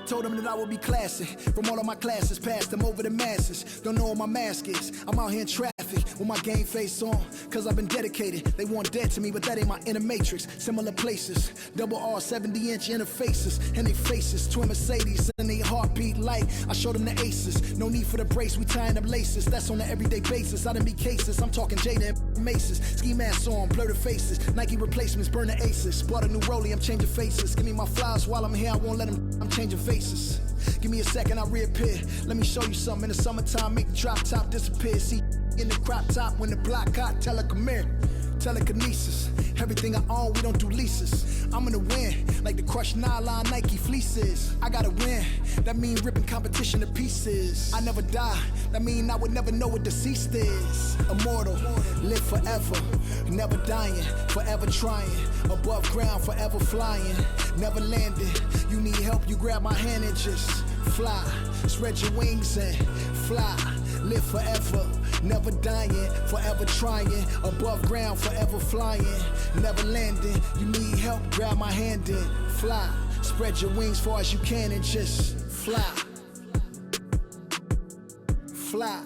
Told them that I would be classy. From all of my classes, passed them over the masses. Don't know what my mask is. I'm out here in traffic with my game face on. Cause I've been dedicated. They want dead to me, but that ain't my inner matrix. Similar places. Double R 70-inch interfaces. And they faces. Twin Mercedes and they heartbeat light. I showed them the aces. No need for the brace. We tying up laces. That's on an everyday basis. I done be cases. I'm talking Jada and Maces. Ski masks on. Blur the faces. Nike replacements. Burn the aces. Bought a new rollie. I'm changing faces. Give me my flowers while I'm here. I won't let them. I'm changing faces. Give me a second, I'll reappear. Let me show you something. In the summertime, make the drop top disappear. See in the crop top when the block hot, telekinesis. Everything I own, we don't do leases. I'm gonna win, like the crushed nylon Nike fleeces. I gotta win, that mean ripping competition to pieces. I never die, that mean I would never know what deceased is. Immortal, live forever, never dying, forever trying. Above ground, forever flying, never landing. You need help, you grab my hand and just fly. Spread your wings and fly. Live forever, never dying, forever trying. Above ground, forever flying, never landing. You need help, grab my hand and fly. Spread your wings far as you can and just fly. Fly.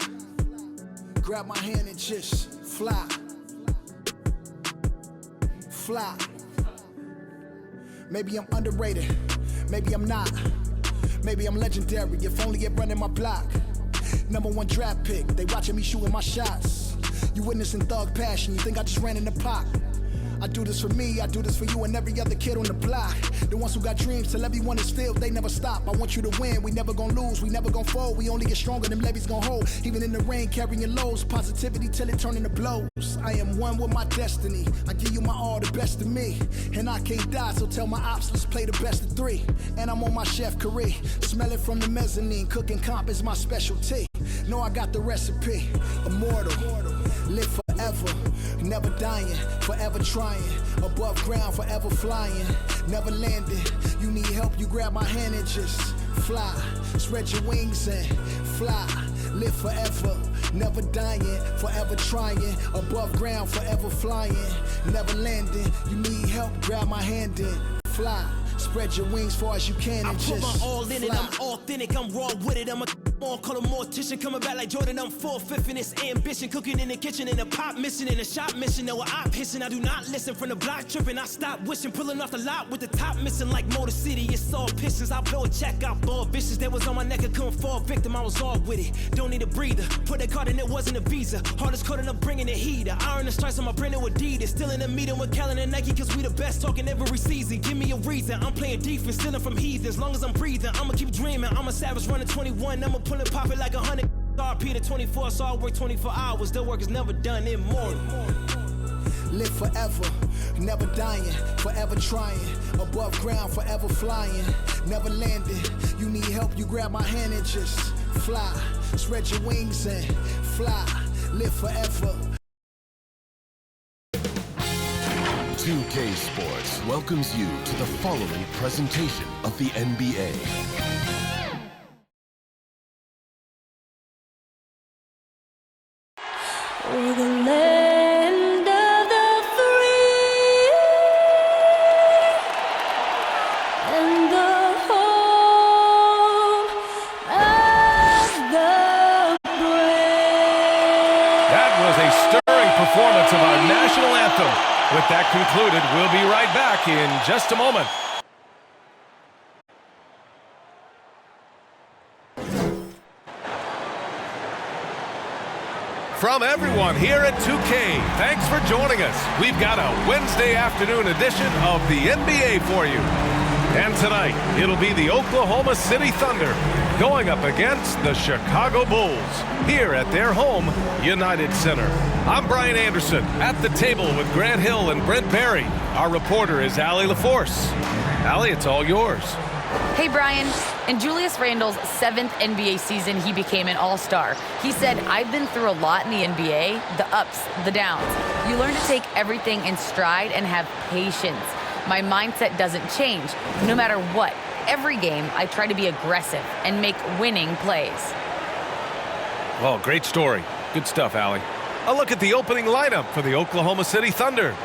Grab my hand and just fly. Fly. Maybe I'm underrated, maybe I'm not. Maybe I'm legendary, if only it running my block. #1 draft pick, they watching me shooting my shots. You witnessing thug passion, you think I just ran in the pot. I do this for me, I do this for you and every other kid on the block. The ones who got dreams, till everyone is filled, they never stop. I want you to win, we never gonna lose, we never gonna fold. We only get stronger, them levees gonna hold. Even in the rain, carrying lows, positivity till it turn into blows. I am one with my destiny, I give you my all, the best of me. And I can't die, so tell my ops, let's play the best of 3. And I'm on my chef career, smell it from the mezzanine. Cooking comp is my specialty. Know I got the recipe, immortal, live forever, never dying, forever trying. Above ground, forever flying, never landing. You need help, you grab my hand and just fly. Spread your wings and fly. Live forever, never dying, forever trying. Above ground, forever flying, never landing. You need help, grab my hand and fly. Spread your wings far as you can and just I put my all in it, I'm authentic, I'm raw with it. I'm a color mortician, coming back like Jordan, I'm 4/5 in this ambition. Cooking in the kitchen, in the pot missing, in the shop mission. No, I pissing, I do not listen. From the block tripping, I stop wishing. Pulling off the lot with the top missing like Motor City. It's all pistons, I blow a check, I ball vicious. That was on my neck, I couldn't fall victim, I was all with it. Don't need a breather, put that card in, it wasn't a visa. Hardest code and I'm bringing the heater. Iron the stripes on my brand new Adidas. Still in the meeting with Kellen and Nike, cause we the best talking every season. Give me a reason, I'm playing defense, stealing from heathens. As long as I'm breathing, I'ma keep dreaming. I'm a savage running 21, I'ma pull it, pop it like 100. RP to 24, so I work 24 hours. The work is never done, immortal. Live forever, never dying, forever trying. Above ground, forever flying, never landing. You need help, you grab my hand and just fly. Spread your wings and fly. Live forever. 2K Sports welcomes you to the following presentation of the NBA. We're the land of the free and the home of the brave. That was a stirring performance of our national anthem. With that concluded, we'll be right back in just a moment. From everyone here at 2K, thanks for joining us. We've got a Wednesday afternoon edition of the NBA for you. And tonight, it'll be the Oklahoma City Thunder going up against the Chicago Bulls here at their home, United Center. I'm Brian Anderson at the table with Grant Hill and Brent Barry. Our reporter is Allie LaForce. Allie, it's all yours. Hey, Brian. In Julius Randle's 7th NBA season, he became an all-star. He said, I've been through a lot in the NBA, the ups, the downs. You learn to take everything in stride and have patience. My mindset doesn't change, no matter what. Every game, I try to be aggressive and make winning plays. Well, great story. Good stuff, Allie. A look at the opening lineup for the Oklahoma City Thunder.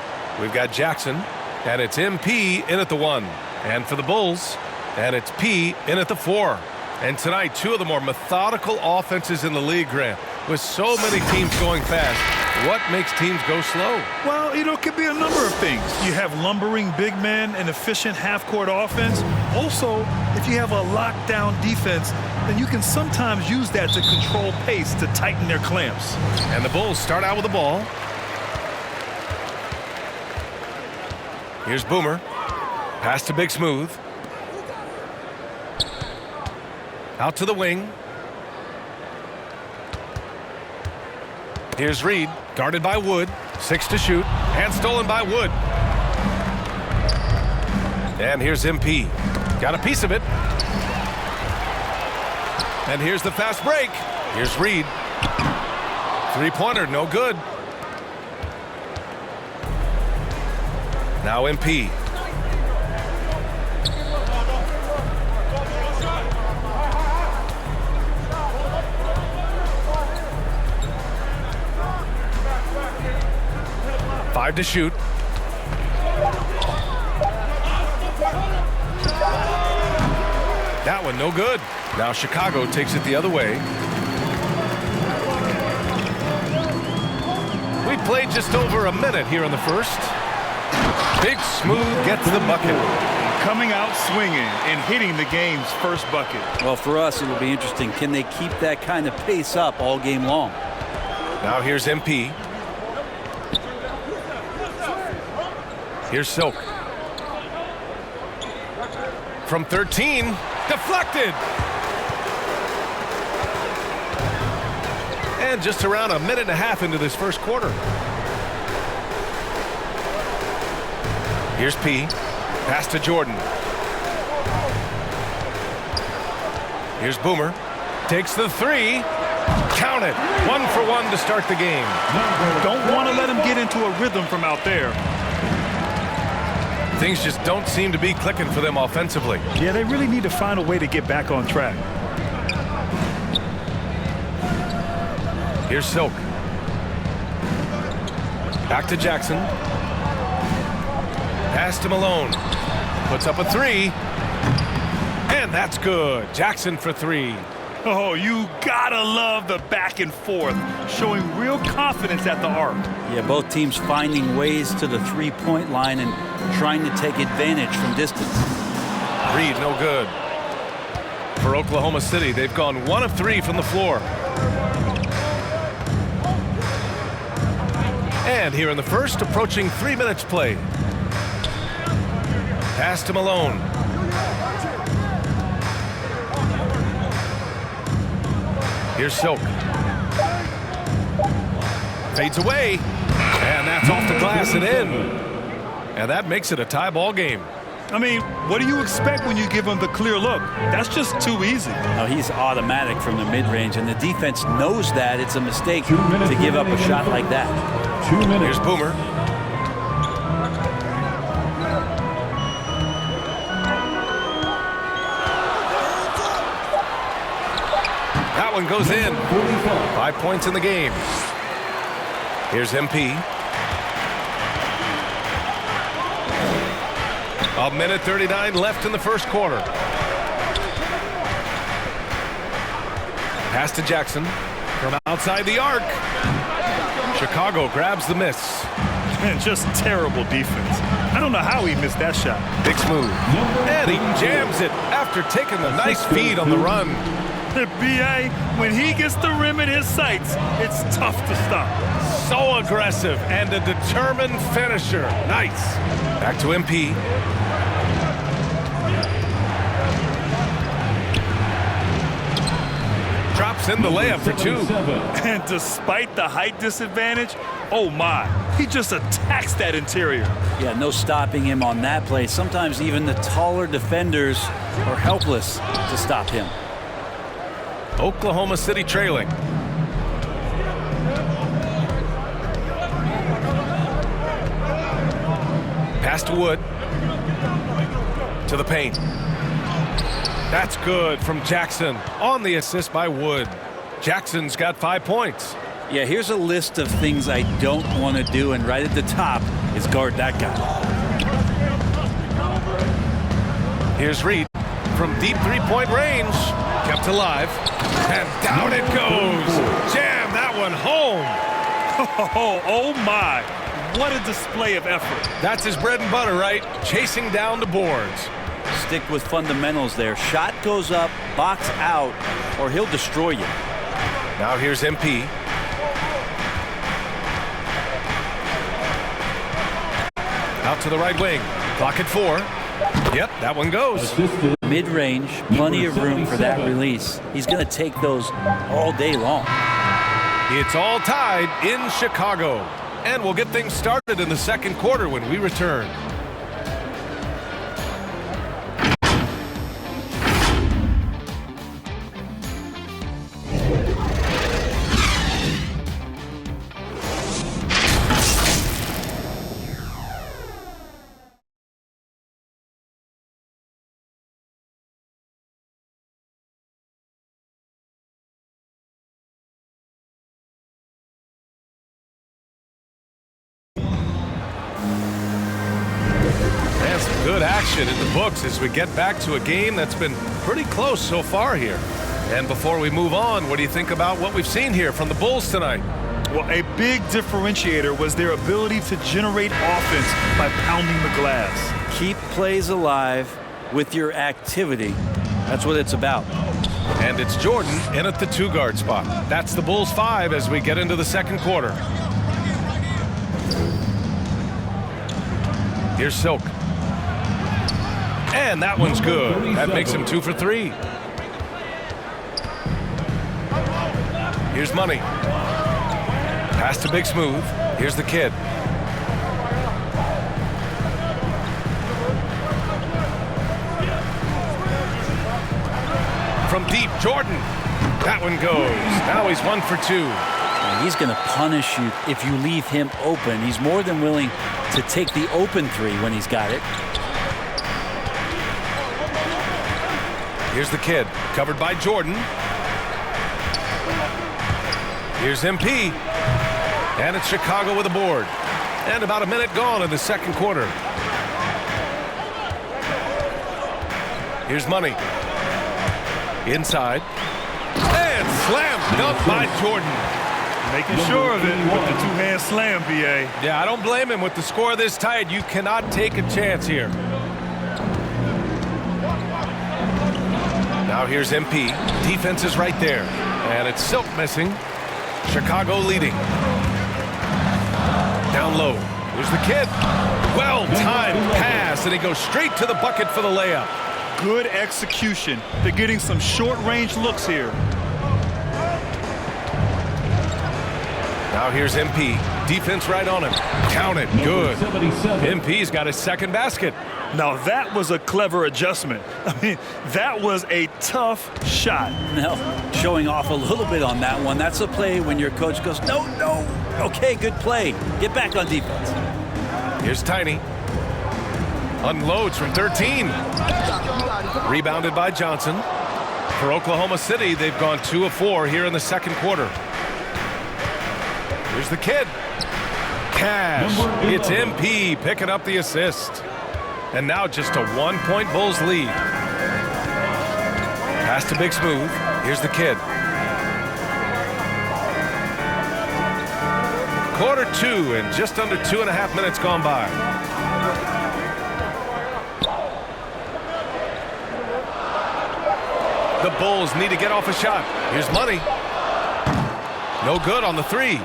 We've got Jackson, and it's MP in at the 1. And for the Bulls, And it's P in at the 4. And tonight, two of the more methodical offenses in the league, Grant. With so many teams going fast, what makes teams go slow? Well, it could be a number of things. You have lumbering big men and efficient half-court offense. Also, if you have a lockdown defense, then you can sometimes use that to control pace to tighten their clamps. And the Bulls start out with the ball. Here's Boomer. Pass to Big Smooth. Out to the wing. Here's Reed, guarded by Wood. 6 to shoot, and stolen by Wood. And here's MP. Got a piece of it. And here's the fast break. Here's Reed. Three-pointer, no good. Now MP. Five to shoot. That one no good. Now Chicago takes it the other way. We played just over a minute here in the first. Big Smooth gets the bucket. Coming out swinging and hitting the game's first bucket. Well, for us, it'll be interesting. Can they keep that kind of pace up all game long? Now here's MP. Here's Silk. From 13, deflected. And just around a minute and a half into this first quarter. Here's P. Pass to Jordan. Here's Boomer. Takes the 3. Count it. 1 for 1 to start the game. Don't want to let him get into a rhythm from out there. Things just don't seem to be clicking for them offensively. Yeah, they really need to find a way to get back on track. Here's Silk. Back to Jackson. Pass to Malone. Puts up a 3. And that's good. Jackson for 3. Oh, you gotta love the back and forth, showing real confidence at the arc. Yeah, both teams finding ways to the three-point line and trying to take advantage from distance. Reed, no good. For Oklahoma City, they've gone 1 of 3 from the floor. And here in the first, approaching 3 minutes played. Pass to Malone. Here's Silk. Fades away. And that's off the glass and in. And that makes it a tie ball game. I mean, what do you expect when you give him the clear look? That's just too easy. No, he's automatic from the mid-range, and the defense knows that it's a mistake to give up a shot like that. 2 minutes. Here's Boomer. That one goes in. 5 points in the game. Here's MP. A minute 39 left in the first quarter. Pass to Jackson from outside the arc. Chicago grabs the miss. And just terrible defense. I don't know how he missed that shot. Big Smooth. And he jams it after taking the nice feed on the run. The B.A., when he gets the rim in his sights, it's tough to stop. So aggressive and a determined finisher. Nice. Back to MP. Drops in the layup for 2. And despite the height disadvantage, oh my, he just attacks that interior. Yeah, no stopping him on that play. Sometimes even the taller defenders are helpless to stop him. Oklahoma City trailing. Pass to Wood. To the paint. That's good from Jackson on the assist by Wood. Jackson's got 5 points. Yeah, here's a list of things I don't want to do, and right at the top is guard that guy. Here's Reed. from deep three-point range. Kept alive. And down it goes. Jam that one home. Oh my. What a display of effort. That's his bread and butter, right? Chasing down the boards. Stick with fundamentals there. Shot goes up, box out, or he'll destroy you. Now here's MP. Out to the right wing. Clock at 4. Yep, that one goes. Mid-range, plenty of room for that release. He's going to take those all day long. It's all tied in Chicago. And we'll get things started in the second quarter when we return. Some good action in the books as we get back to a game that's been pretty close so far here. And before we move on, what do you think about what we've seen here from the Bulls tonight? Well, a big differentiator was their ability to generate offense by pounding the glass. Keep plays alive with your activity. That's what it's about. And it's Jordan in at the 2-guard spot. That's the Bulls 5 as we get into the second quarter. Here's Silk. And that one's good. That makes him 2 for 3. Here's Money. Pass to Big Smooth. Here's the kid. From deep, Jordan. That one goes. Now he's 1 for 2. And he's going to punish you if you leave him open. He's more than willing to take the open 3 when he's got it. Here's the kid, covered by Jordan. Here's MP. And it's Chicago with a board. And about a minute gone in the second quarter. Here's Money. Inside. And slam dunk by Jordan. Making sure of it with the two-hand slam, B.A. Yeah, I don't blame him. With the score this tight, you cannot take a chance here. Now here's MP. Defense is right there. And it's Silk missing. Chicago leading. Down low. Here's the kid. Well-timed pass, and he goes straight to the bucket for the layup. Good execution. They're getting some short-range looks here. Now here's MP. Defense right on him. Count it. Good. MP's got his second basket. Now that was a clever adjustment. I mean, that was a tough shot. Now, showing off a little bit on that one. That's a play when your coach goes, no. Okay, good play. Get back on defense. Here's Tiny. Unloads from 13. Rebounded by Johnson. For Oklahoma City, they've gone 2 of 4 here in the second quarter. Here's the kid. Cash. It's MP picking up the assist. And now just a 1-point Bulls lead. Pass to Big Smooth. Here's the kid. Quarter 2 and just under 2.5 minutes gone by. The Bulls need to get off a shot. Here's Money. No good on the 3.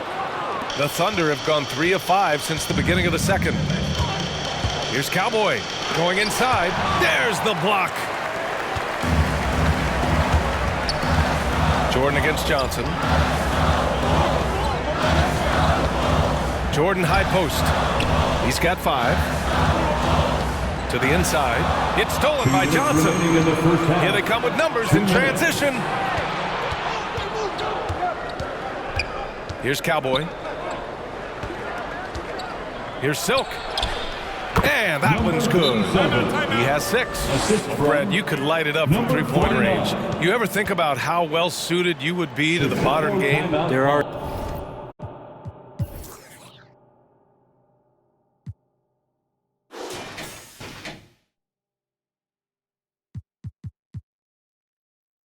The Thunder have gone 3 of 5 since the beginning of the second. Here's Cowboy going inside. There's the block. Jordan against Johnson. Jordan high post. He's got 5. To the inside. It's stolen by Johnson. Here they come with numbers in transition. Here's Cowboy. Here's Silk. And that one's good. He has 6. Fred, you could light it up from three-point range. You ever think about how well suited you would be to the modern game? There are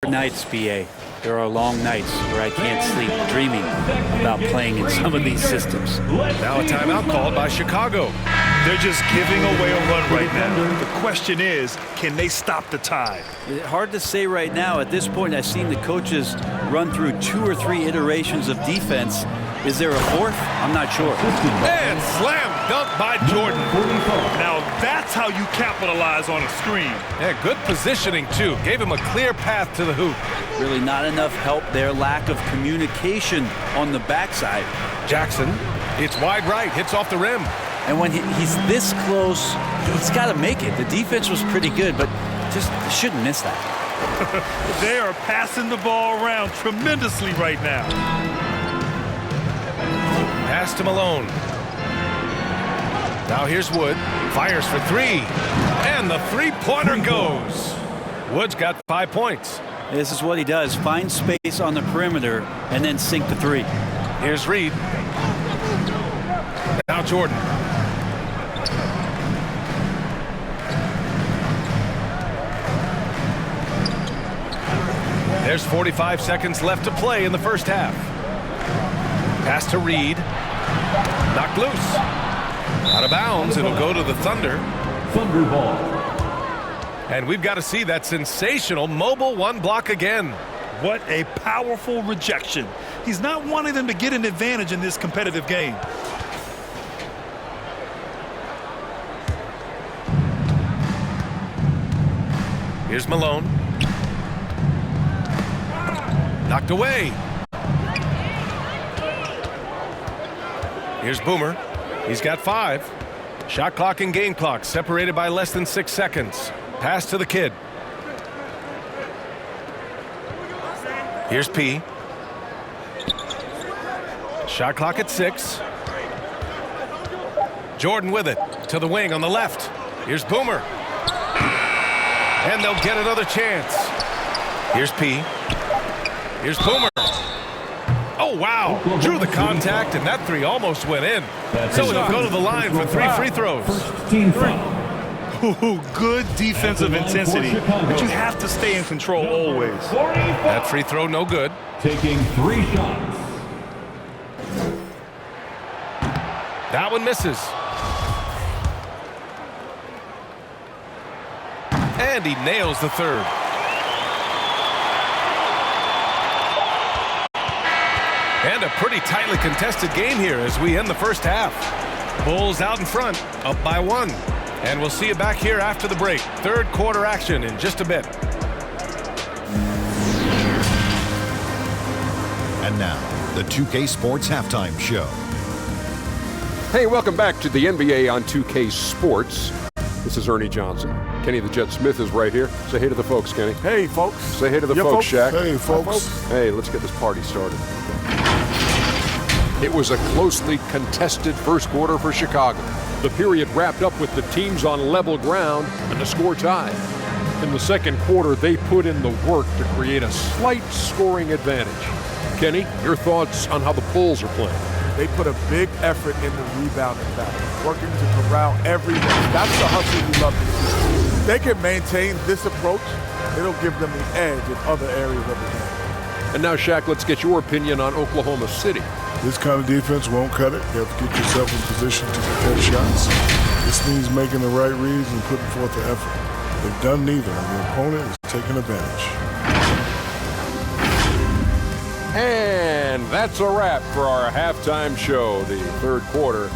nights, BA. There are long nights where I can't sleep dreaming about playing in some of these systems. Now a timeout called by Chicago. They're just giving away a run right now. The question is, can they stop the tide? Hard to say right now. At this point, I've seen the coaches run through 2 or 3 iterations of defense. Is there a fourth? I'm not sure. And slam dunk by Jordan. Now that's how you capitalize on a screen. Yeah, good positioning, too. Gave him a clear path to the hoop. Really not enough help there. Lack of communication on the backside. Jackson, it's wide right, hits off the rim. And when he's this close, he's got to make it. The defense was pretty good, but just shouldn't miss that. They are passing the ball around tremendously right now. Pass to Malone. Now here's Wood. Fires for 3. And the three-pointer goes. Wood's got 5 points. This is what he does. Find space on the perimeter and then sink the 3. Here's Reed. Now Jordan. There's 45 seconds left to play in the first half. Pass to Reed. Knocked loose. Out of bounds. It'll go to the Thunder. Thunder ball. And we've got to see that sensational mobile 1 block again. What a powerful rejection. He's not wanting them to get an advantage in this competitive game. Here's Malone. Knocked away. Here's Boomer. He's got 5. Shot clock and game clock separated by less than 6 seconds. Pass to the kid. Here's P. Shot clock at 6. Jordan with it to the wing on the left. Here's Boomer. And they'll get another chance. Here's P. Here's Boomer. Oh, wow. Drew the contact, and that 3 almost went in. So it'll go to the line for 3 free throws. First team foul. Ooh, good defensive intensity, but you have to stay in control always. That free throw no good. Taking 3 shots. That one misses. And he nails the 3rd. And a pretty tightly contested game here as we end the first half. Bulls out in front, up by 1. And we'll see you back here after the break. 3rd quarter action in just a bit. And now, the 2K Sports Halftime Show. Hey, welcome back to the NBA on 2K Sports. This is Ernie Johnson. Kenny the Jet Smith is right here. Say hey to the folks, Kenny. Hey, folks. Say hey to the folks, Shaq. Hey, folks. Hey, let's get this party started. It was a closely contested first quarter for Chicago. The period wrapped up with the teams on level ground and the score tied. In the second quarter, they put in the work to create a slight scoring advantage. Kenny, your thoughts on how the Bulls are playing? They put a big effort in the rebounding battle, working to corral every miss. That's the hustle you love to see. If they can maintain this approach, it'll give them the edge in other areas of the game. And now, Shaq, let's get your opinion on Oklahoma City. This kind of defense won't cut it. You have to get yourself in position to protect shots. This means making the right reads and putting forth the effort. They've done neither, and the opponent is taking advantage. And that's a wrap for our halftime show. The 3rd quarter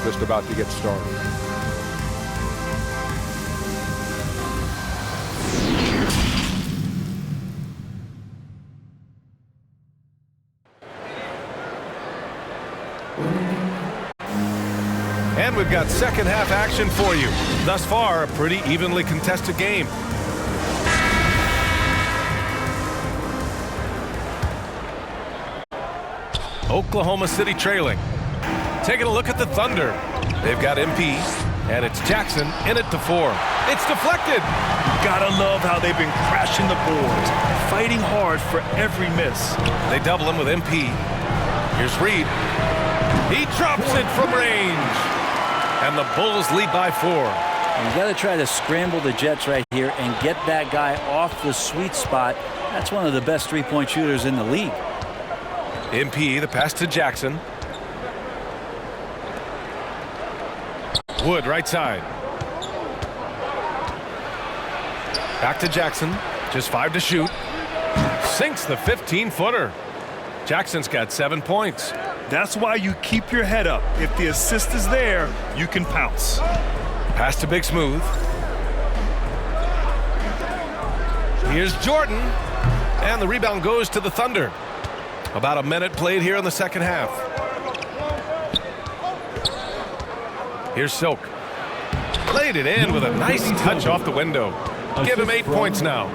just about to get started. And we've got second half action for you. Thus far, a pretty evenly contested game. Oklahoma City trailing. Taking a look at the Thunder. They've got MP, and it's Jackson in it to 4. It's deflected. Gotta love how they've been crashing the boards, fighting hard for every miss. They double him with MP. Here's Reed. He drops it from range. And the Bulls lead by 4. You got to try to scramble the Jets right here and get that guy off the sweet spot That's one of the best three-point shooters in the league. MP, the pass to Jackson. Wood, right side. Back to Jackson. Just 5 to shoot. Sinks the 15-footer. Jackson's got 7 points. That's why you keep your head up. If the assist is there, you can pounce. Pass to Big Smooth. Here's Jordan. And the rebound goes to the Thunder. About a minute played here in the second half. Here's Silk. Laid it in with a nice touch off the window. Give him 8 points now.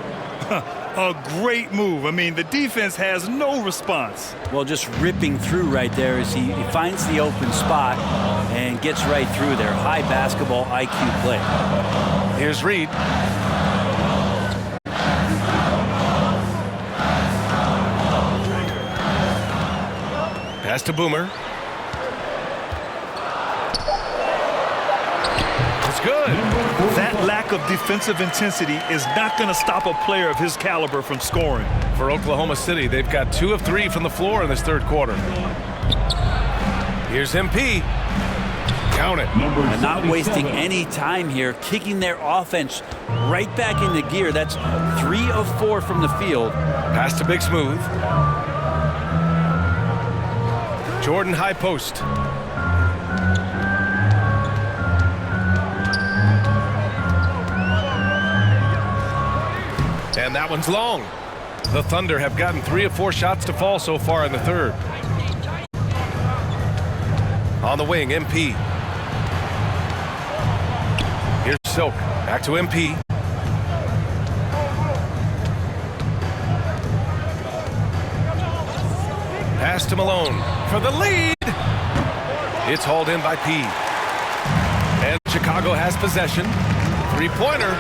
A great move. I mean, the defense has no response. Well, just ripping through right there as he finds the open spot and gets right through there. High basketball IQ play. Here's Reed. Pass to Boomer. It's good. That lack of defensive intensity is not going to stop a player of his caliber from scoring. For Oklahoma City, they've got 2 of 3 from the floor in this third quarter. Here's MP. Count it. And not wasting any time here, kicking their offense right back into gear. That's 3 of 4 from the field. Pass to Big Smooth. Jordan high post. And that one's long. The Thunder have gotten 3 of 4 shots to fall so far in the third. On the wing, MP. Here's Silk. Back to MP. Pass to Malone for the lead. It's hauled in by P. And Chicago has possession. 3-pointer.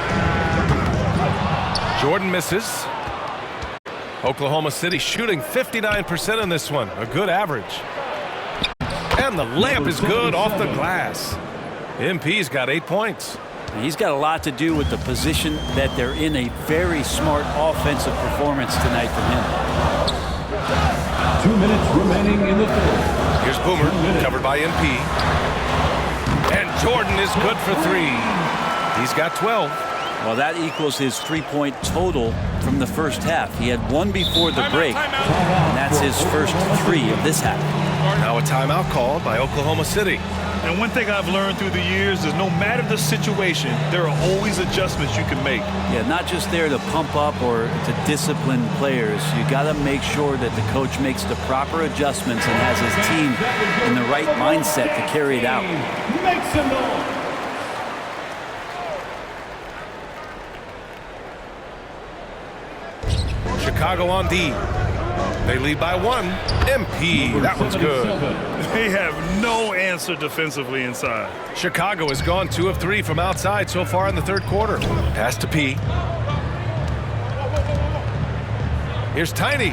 Jordan misses. Oklahoma City shooting 59% in this one. A good average. And the layup is good off the glass. MP's got 8 points. He's got a lot to do with the position that they're in. A very smart offensive performance tonight from him. 2 minutes remaining in the third. Here's Boomer, covered by MP. And Jordan is good for 3. He's got 12. Well, that equals his 3-point total from the first half. He had 1 before the break, and that's his first 3 of this half. Now a timeout called by Oklahoma City. And one thing I've learned through the years is no matter the situation, there are always adjustments you can make. Yeah, not just there to pump up or to discipline players. You got to make sure that the coach makes the proper adjustments and has his team in the right mindset to carry it out. Make some noise. Chicago on D. They lead by 1. MP, that one's good. They have no answer defensively inside. Chicago has gone 2 of 3 from outside so far in the third quarter. Pass to P. Here's Tiny.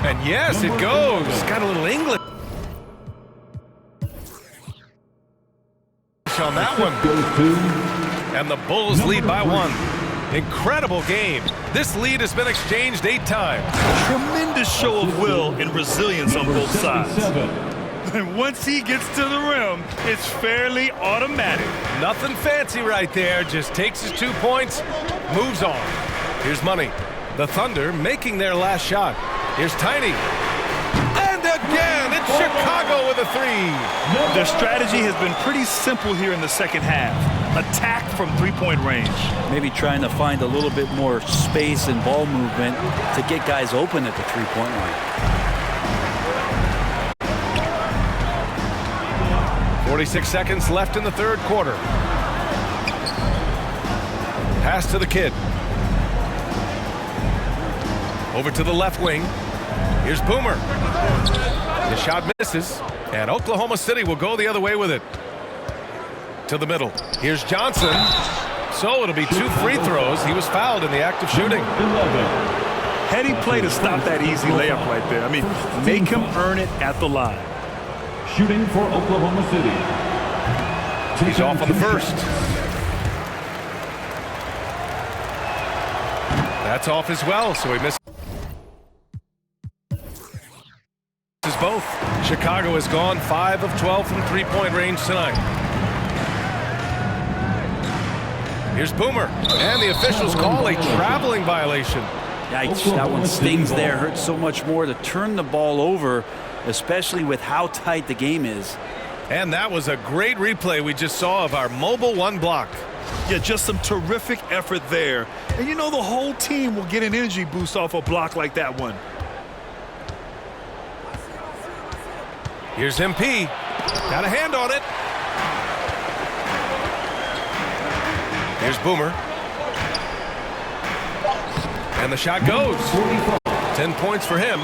And yes, it goes. Got a little English on that one. And the Bulls lead by 1. Incredible game. This lead has been exchanged 8 times. Tremendous show of will and resilience on both sides. And once he gets to the rim, it's fairly automatic. Nothing fancy right there. Just takes his 2 points, moves on. Here's Money. The Thunder making their last shot. Here's Tiny. And again, it's Chicago with a 3. Their strategy has been pretty simple here in the second half. Attack from 3-point range. Maybe trying to find a little bit more space and ball movement to get guys open at the 3-point line. 46 seconds left in the third quarter. Pass to the kid. Over to the left wing. Here's Boomer. The shot misses, and Oklahoma City will go the other way with it. To the middle. Here's Johnson. So it'll be 2 free throws. He was fouled in the act of shooting. Heady play to stop that easy layup right there. I mean, make him earn it at the line. Shooting for Oklahoma City. He's off on the first. That's off as well, so he missed. both. Chicago has gone 5 of 12 from three-point range tonight. Here's Boomer, and the officials call a traveling violation. Yikes, that one stings there. Hurts so much more to turn the ball over, especially with how tight the game is. And that was a great replay we just saw of our mobile one block. Yeah, just some terrific effort there. And you know the whole team will get an energy boost off a block like that one. Here's MP. Got a hand on it. Here's Boomer. And the shot goes. 10 points for him.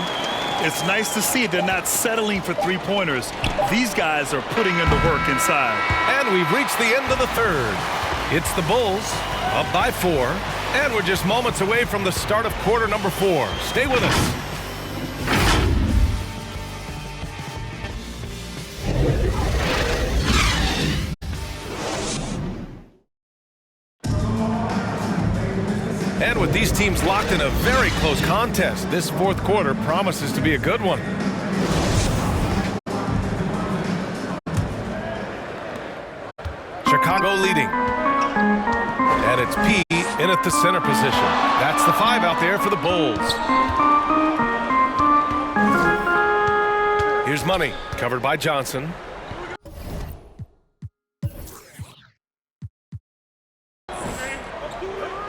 It's nice to see they're not settling for three-pointers. These guys are putting in the work inside. And we've reached the end of the third. It's the Bulls up by 4. And we're just moments away from the start of quarter number 4. Stay with us. And with these teams locked in a very close contest, this fourth quarter promises to be a good one. Chicago leading. And it's P in at the center position. That's the 5 out there for the Bulls. Here's Money, covered by Johnson.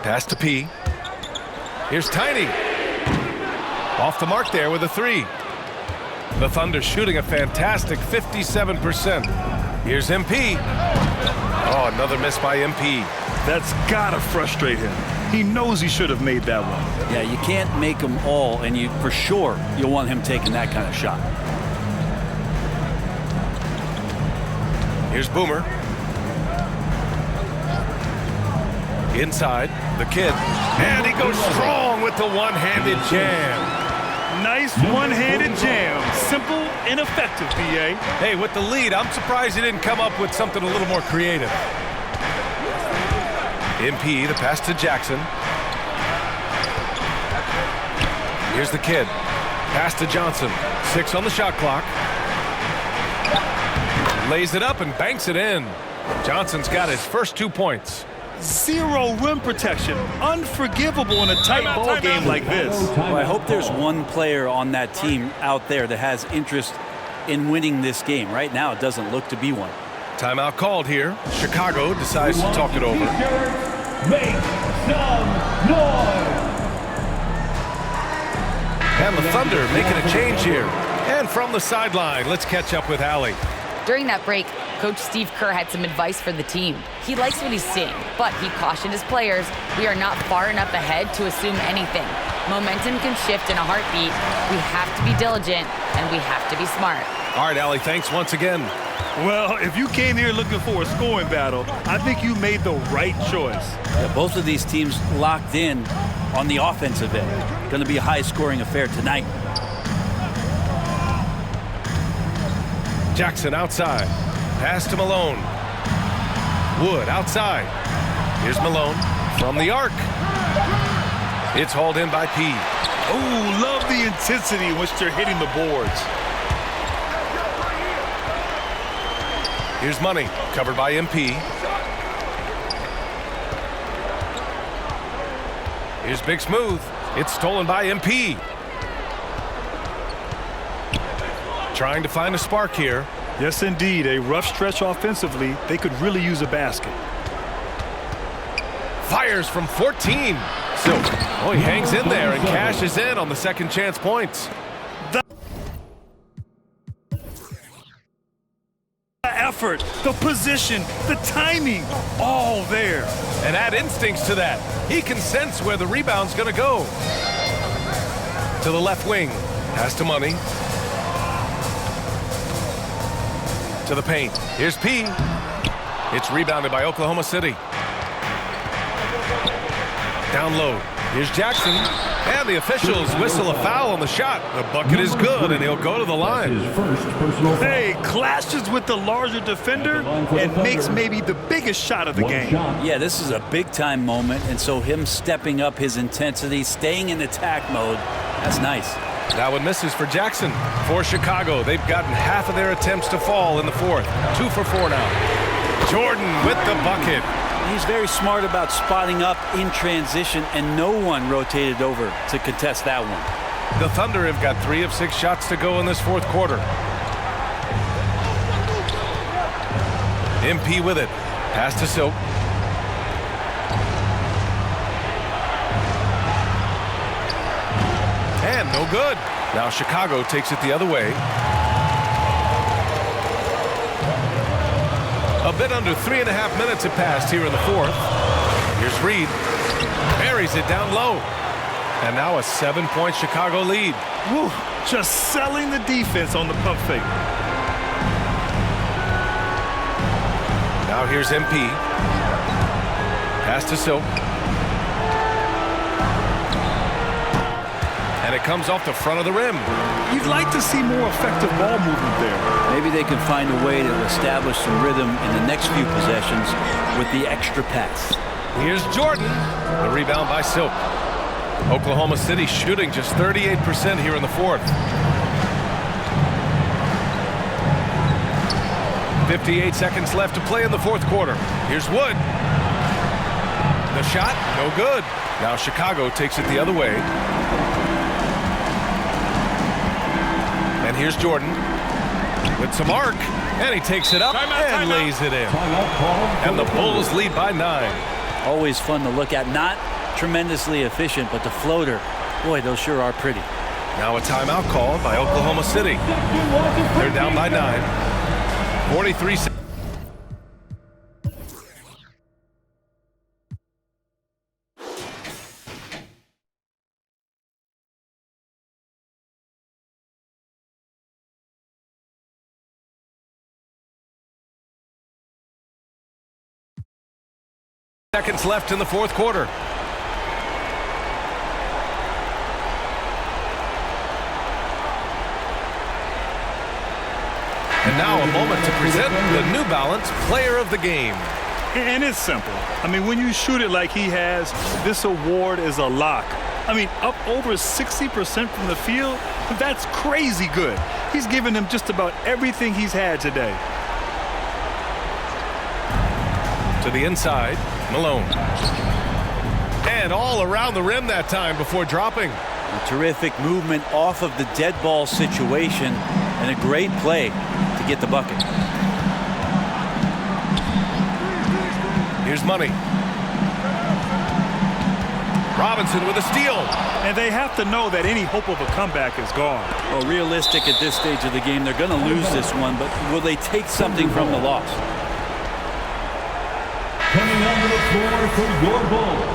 Pass to P. Here's Tiny. Off the mark there with a 3. The Thunder shooting a fantastic 57%. Here's MP. Oh, another miss by MP. That's gotta frustrate him. He knows he should have made that one. Yeah, you can't make them all, and you for sure you'll want him taking that kind of shot. Here's Boomer. Inside, the kid. And he goes strong with the one-handed jam. Nice one-handed jam. Simple and effective, B.A. Hey, with the lead, I'm surprised he didn't come up with something a little more creative. MP, the pass to Jackson. Here's the kid. Pass to Johnson. 6 on the shot clock. Lays it up and banks it in. Johnson's got his first 2 points. 0 rim protection. Unforgivable in a tight ball game like this. Well, I hope there's one player on that team out there that has interest in winning this game. Right now, it doesn't look to be one. Timeout called here. Chicago decides to talk it over. Make some noise. And the Thunder making a change here. And from the sideline, let's catch up with Allie. During that break, Coach Steve Kerr had some advice for the team. He likes what he's seeing, but he cautioned his players, we are not far enough ahead to assume anything. Momentum can shift in a heartbeat. We have to be diligent, and we have to be smart. All right, Allie, thanks once again. Well, if you came here looking for a scoring battle, I think you made the right choice. Yeah, both of these teams locked in on the offensive end. Going to be a high-scoring affair tonight. Jackson outside. Pass to Malone. Wood outside. Here's Malone from the arc. It's hauled in by P. Oh, love the intensity in which they're hitting the boards. Here's Money, covered by MP. Here's Big Smooth. It's stolen by MP. Trying to find a spark here. Yes, indeed. A rough stretch offensively. They could really use a basket. Fires from 14. So, oh, he hangs in there and cashes in on the second chance points. The effort, the position, the timing, all there. And add instincts to that. He can sense where the rebound's going to go. To the left wing. Pass to Money. To the paint. Here's P. It's rebounded by Oklahoma City. Down low. Here's Jackson. And the officials whistle a foul on the shot. The bucket is good, and he'll go to the line. Hey, clashes with the larger defender and makes maybe the biggest shot of the game. Yeah, this is a big-time moment, and so him stepping up his intensity, staying in attack mode, that's nice. That one misses for Jackson. For Chicago, they've gotten half of their attempts to fall in the fourth. 2 for 4 now. Jordan with the bucket. He's very smart about spotting up in transition, and no one rotated over to contest that one. The Thunder have got 3 of 6 shots to go in this fourth quarter. MP with it. Pass to Silk. And no good. Now Chicago takes it the other way. A bit under 3.5 minutes have passed here in the fourth. Here's Reed. Buries it down low. And now a 7-point Chicago lead. Woo, just selling the defense on the pump fake. Now here's MP. Pass to Silk. And it comes off the front of the rim. You'd like to see more effective ball movement there. Maybe they can find a way to establish some rhythm in the next few possessions with the extra pass. Here's Jordan. The rebound by Silk. Oklahoma City shooting just 38% here in the fourth. 58 seconds left to play in the fourth quarter. Here's Wood. The shot, no good. Now Chicago takes it the other way. And here's Jordan with some arc, and he takes it up and lays it in. And the Bulls lead by 9. Always fun to look at. Not tremendously efficient, but the floater, boy, those sure are pretty. Now a timeout called by Oklahoma City. They're down by 9. 43 seconds. Seconds left in the fourth quarter. And now a moment to present the New Balance Player of the Game. And it's simple. I mean, when you shoot it like he has, this award is a lock. I mean, up over 60% from the field, that's crazy good. He's given them just about everything he's had today. To the inside, Malone. And all around the rim that time before dropping. A terrific movement off of the dead ball situation and a great play to get the bucket. Here's Money. Robinson with a steal. And they have to know that any hope of a comeback is gone. Well, realistic at this stage of the game, they're going to lose this one, but will they take something from the loss? Coming onto the floor for your Bulls,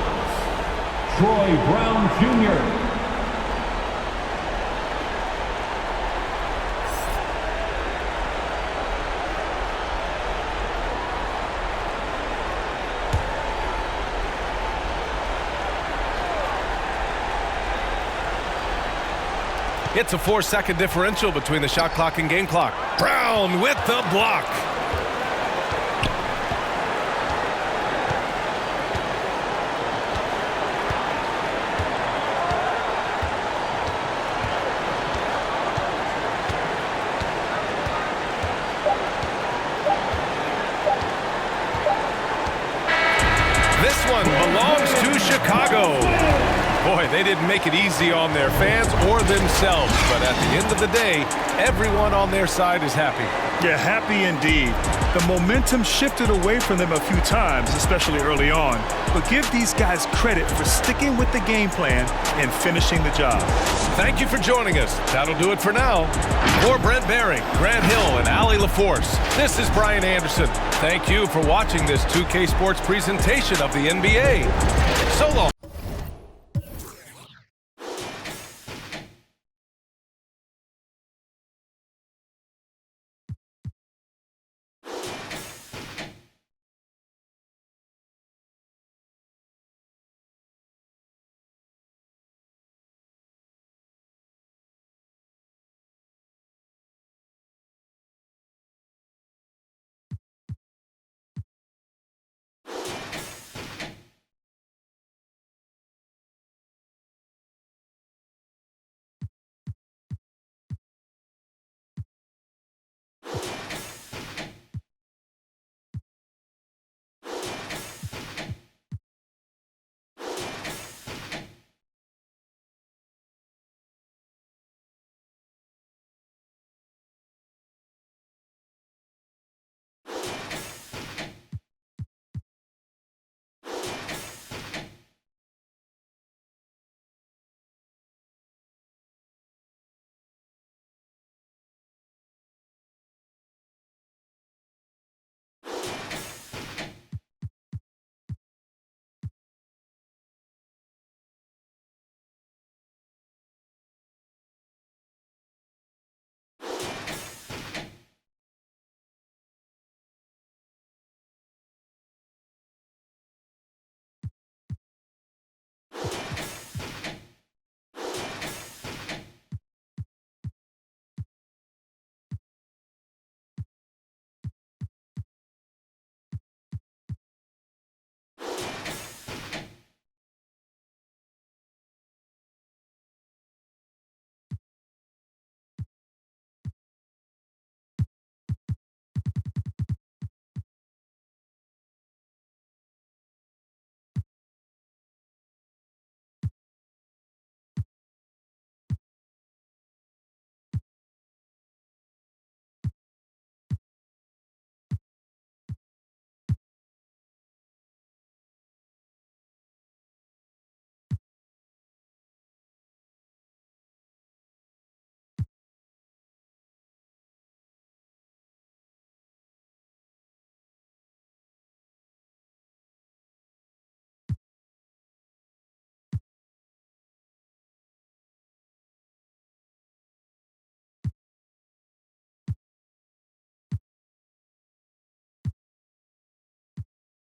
Troy Brown Jr. It's a 4-second differential between the shot clock and game clock. Brown with the block. This one belongs to Chicago. Boy, they didn't make it easy on their fans or themselves, but at the end of the day, everyone on their side is happy. Yeah, happy indeed. The momentum shifted away from them a few times, especially early on. But give these guys credit for sticking with the game plan and finishing the job. Thank you for joining us. That'll do it for now. For Brent Baring, Grant Hill, and Allie LaForce, this is Brian Anderson. Thank you for watching this 2K Sports presentation of the NBA. So long.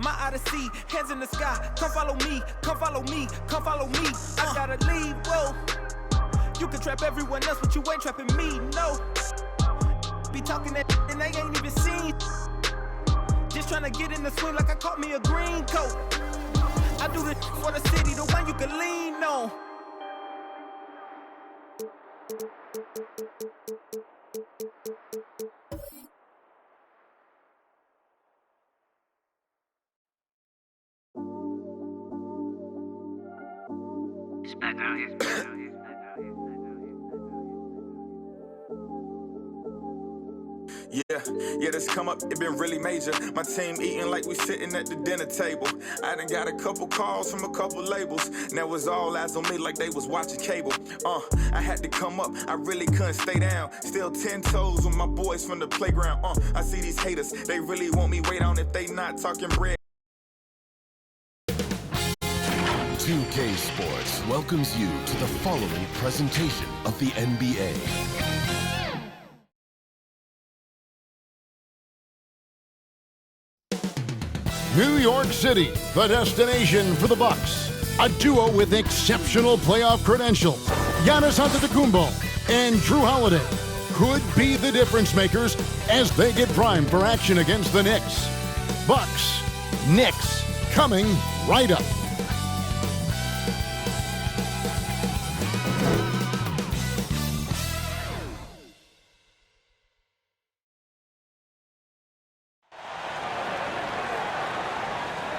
My odyssey, hands in the sky. Come follow me, come follow me, come follow me. I gotta leave, whoa. You can trap everyone else, but you ain't trapping me, no. Be talking that and they ain't even seen. Just trying to get in the swing like I caught me a green coat. I do this for the city, the one you can lean on. Yeah, this come up, it been really major. My team eating like we sitting at the dinner table. I done got a couple calls from a couple labels. Now it's all eyes on me like they was watching cable. I had to come up, I really couldn't stay down. Still 10 toes with my boys from the playground. I see these haters, they really want me way down if they not talking bread. 2K Sports welcomes you to the following presentation of the NBA. New York City, the destination for the Bucks. A duo with exceptional playoff credentials. Giannis Antetokounmpo and Drew Holiday could be the difference makers as they get primed for action against the Knicks. Bucks, Knicks, coming right up.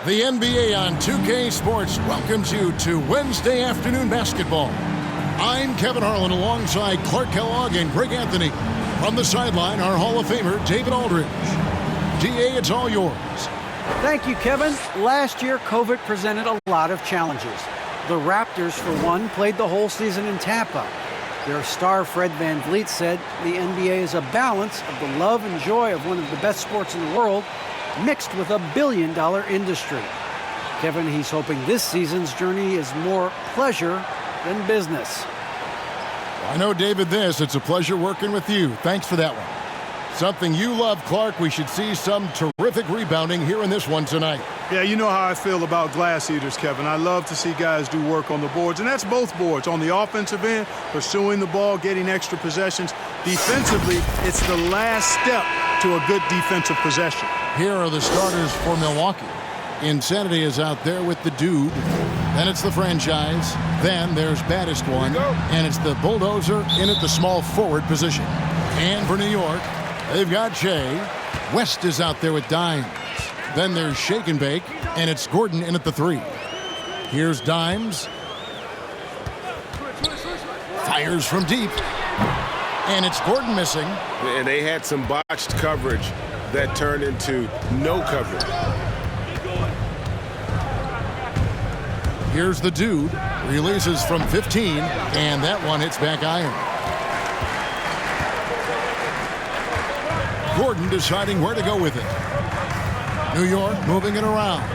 The NBA on 2K Sports welcomes you to Wednesday afternoon basketball. I'm Kevin Harlan alongside Clark Kellogg and Greg Anthony. From the sideline, our Hall of Famer, David Aldridge. DA, it's all yours. Thank you, Kevin. Last year, COVID presented a lot of challenges. The Raptors, for one, played the whole season in Tampa. Their star, Fred VanVleet, said the NBA is a balance of the love and joy of one of the best sports in the world mixed with $1 billion industry. Kevin, he's hoping this season's journey is more pleasure than business. I know, David, it's a pleasure working with you. Thanks for that one. Something you love, Clark. We should see some terrific rebounding here in this one tonight. Yeah, you know how I feel about glass eaters, Kevin. I love to see guys do work on the boards, and that's both boards. On the offensive end, pursuing the ball, getting extra possessions. Defensively, it's the last step to a good defensive possession. Here are the starters for Milwaukee. Insanity is out there with the dude. Then it's the franchise. Then there's baddest one. And it's the bulldozer in at the small forward position. And for New York, they've got Shea. West is out there with Dimes. Then there's Shake and Bake. And it's Gordon in at the 3. Here's Dimes. Fires from deep. And it's Gordon missing. And they had some botched coverage that turned into no coverage. Here's the dude. Releases from 15, and that one hits back iron. Gordon deciding where to go with it. New York moving it around.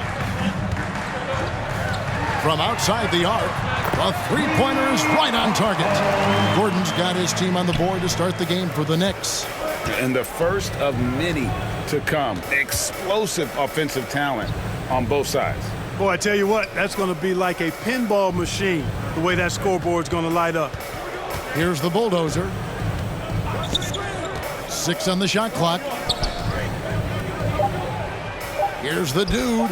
From outside the arc, a three-pointer is right on target. Gordon's got his team on the board to start the game for the Knicks. And the first of many to come. Explosive offensive talent on both sides. Boy, I tell you what, that's going to be like a pinball machine, the way that scoreboard's going to light up. Here's the bulldozer. 6 on the shot clock. Here's the dude.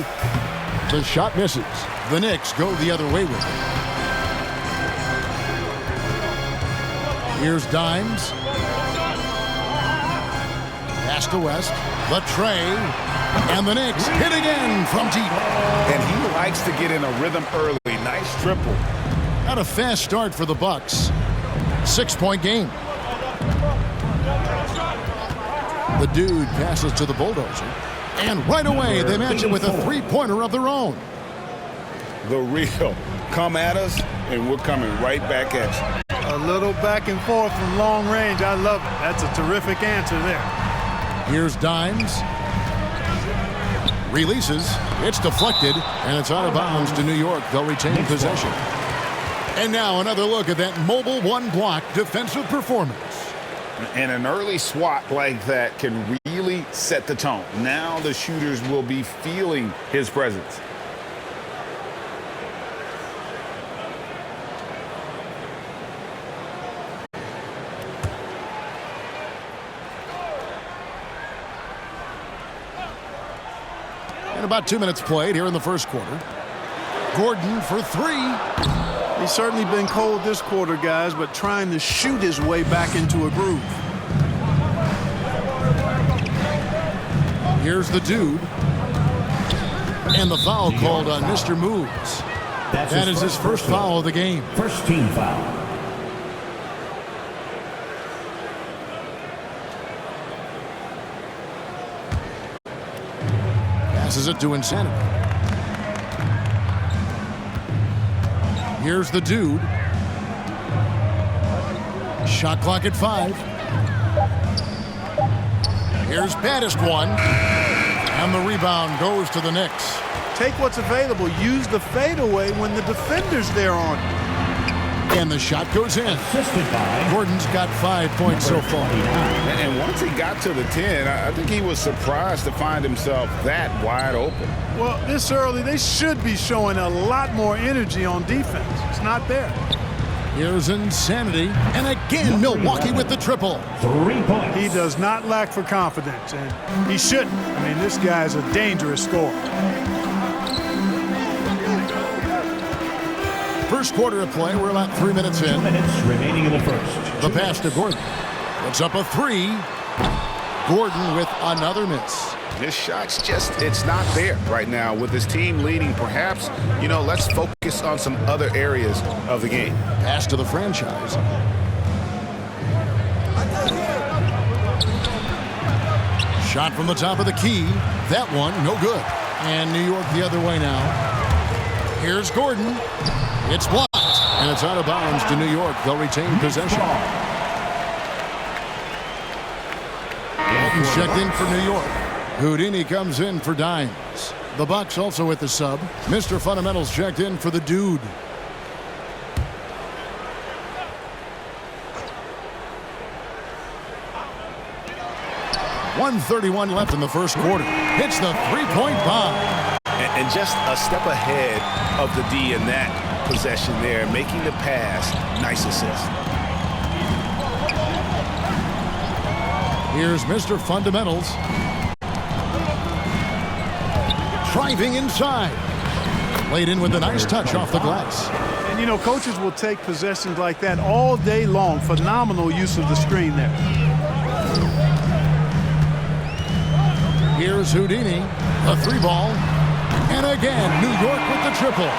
The shot misses. The Knicks go the other way with it. Here's Dimes. Pass to West. The tray. And the Knicks hit again from deep. And he likes to get in a rhythm early. Nice triple. Not a fast start for the Bucks. 6-point game. The dude passes to the bulldozer. And right away, they match it with a three-pointer of their own. The real. Come at us, and we're coming right back at you. A little back and forth from long range. I love it. That's a terrific answer there. Here's Dimes. Releases. It's deflected, and it's out of bounds to New York. They'll retain possession. And now another look at that mobile one-block defensive performance. And an early swat like that can really really set the tone. Now the shooters will be feeling his presence. And about 2 minutes played here in the first quarter. Gordon for three. He's certainly been cold this quarter, guys, but trying to shoot his way back into a groove. Here's the dude. And the foul called on Mr. Moves. That is his first foul of the game. First team foul. Passes it to Insanity. Here's the dude. Shot clock at 5. Here's baddest one. And the rebound goes to the Knicks. Take what's available. Use the fadeaway when the defender's there on you. And the shot goes in. Gordon's got 5 points so far. And once he got to the 10, I think he was surprised to find himself that wide open. Well, this early, they should be showing a lot more energy on defense. It's not there. Here's Insanity. And again, Milwaukee with the triple. 3 points. He does not lack for confidence, and he shouldn't. I mean, this guy's a dangerous scorer. First quarter of play, we're about 3 minutes in. 2 minutes remaining in the first. The pass to Gordon. Puts up a three. Gordon with another miss. His shot's just, it's not there right now. With his team leading, perhaps, let's focus on some other areas of the game. Pass to the franchise. Shot from the top of the key. That one, no good. And New York the other way now. Here's Gordon. It's blocked. And it's out of bounds to New York. They'll retain possession. Walton's checked in for New York. Houdini comes in for Dimes. The Bucks also with the sub. Mr. Fundamentals checked in for the dude. .131 left in the first quarter. Hits the three-point bomb. And just a step ahead of the D in that possession there, making the pass. Nice assist. Here's Mr. Fundamentals. Driving inside. Laid in with a nice touch off the glass. And, coaches will take possessions like that all day long. Phenomenal use of the screen there. Here's Houdini. A three ball. And again, New York with the triple.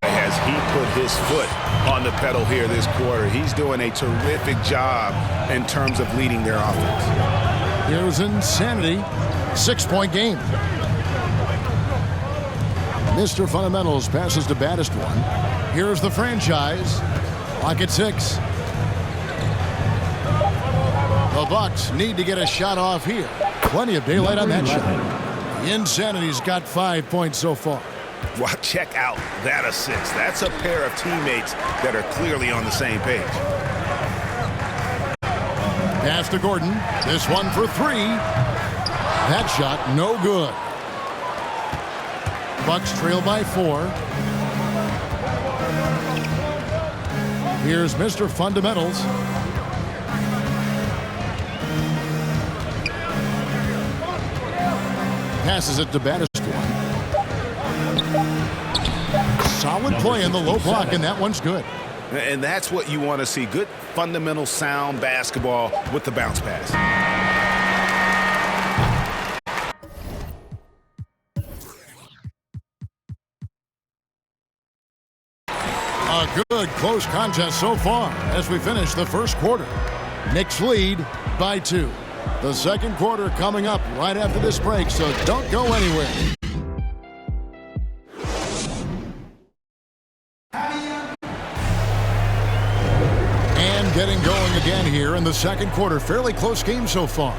As he put his foot on the pedal here this quarter, he's doing a terrific job in terms of leading their offense. Here's Insanity. 6-point game. Mr. Fundamentals passes to baddest one. Here's the franchise. Clock at 6. The Bucks need to get a shot off here. Plenty of daylight on that shot. Insanity's got 5 points so far. Well, check out that assist. That's a pair of teammates that are clearly on the same page. Pass to Gordon. This one for three. That shot no good. Bucks trail by 4. Here's Mr. Fundamentals. Passes it to baddest one. Solid play in the low block, and that one's good. And that's what you want to see. Good, fundamental, sound basketball with the bounce pass. A good close contest so far as we finish the first quarter. Knicks lead by 2. The second quarter coming up right after this break, so don't go anywhere. And getting going again here in the second quarter. Fairly close game so far.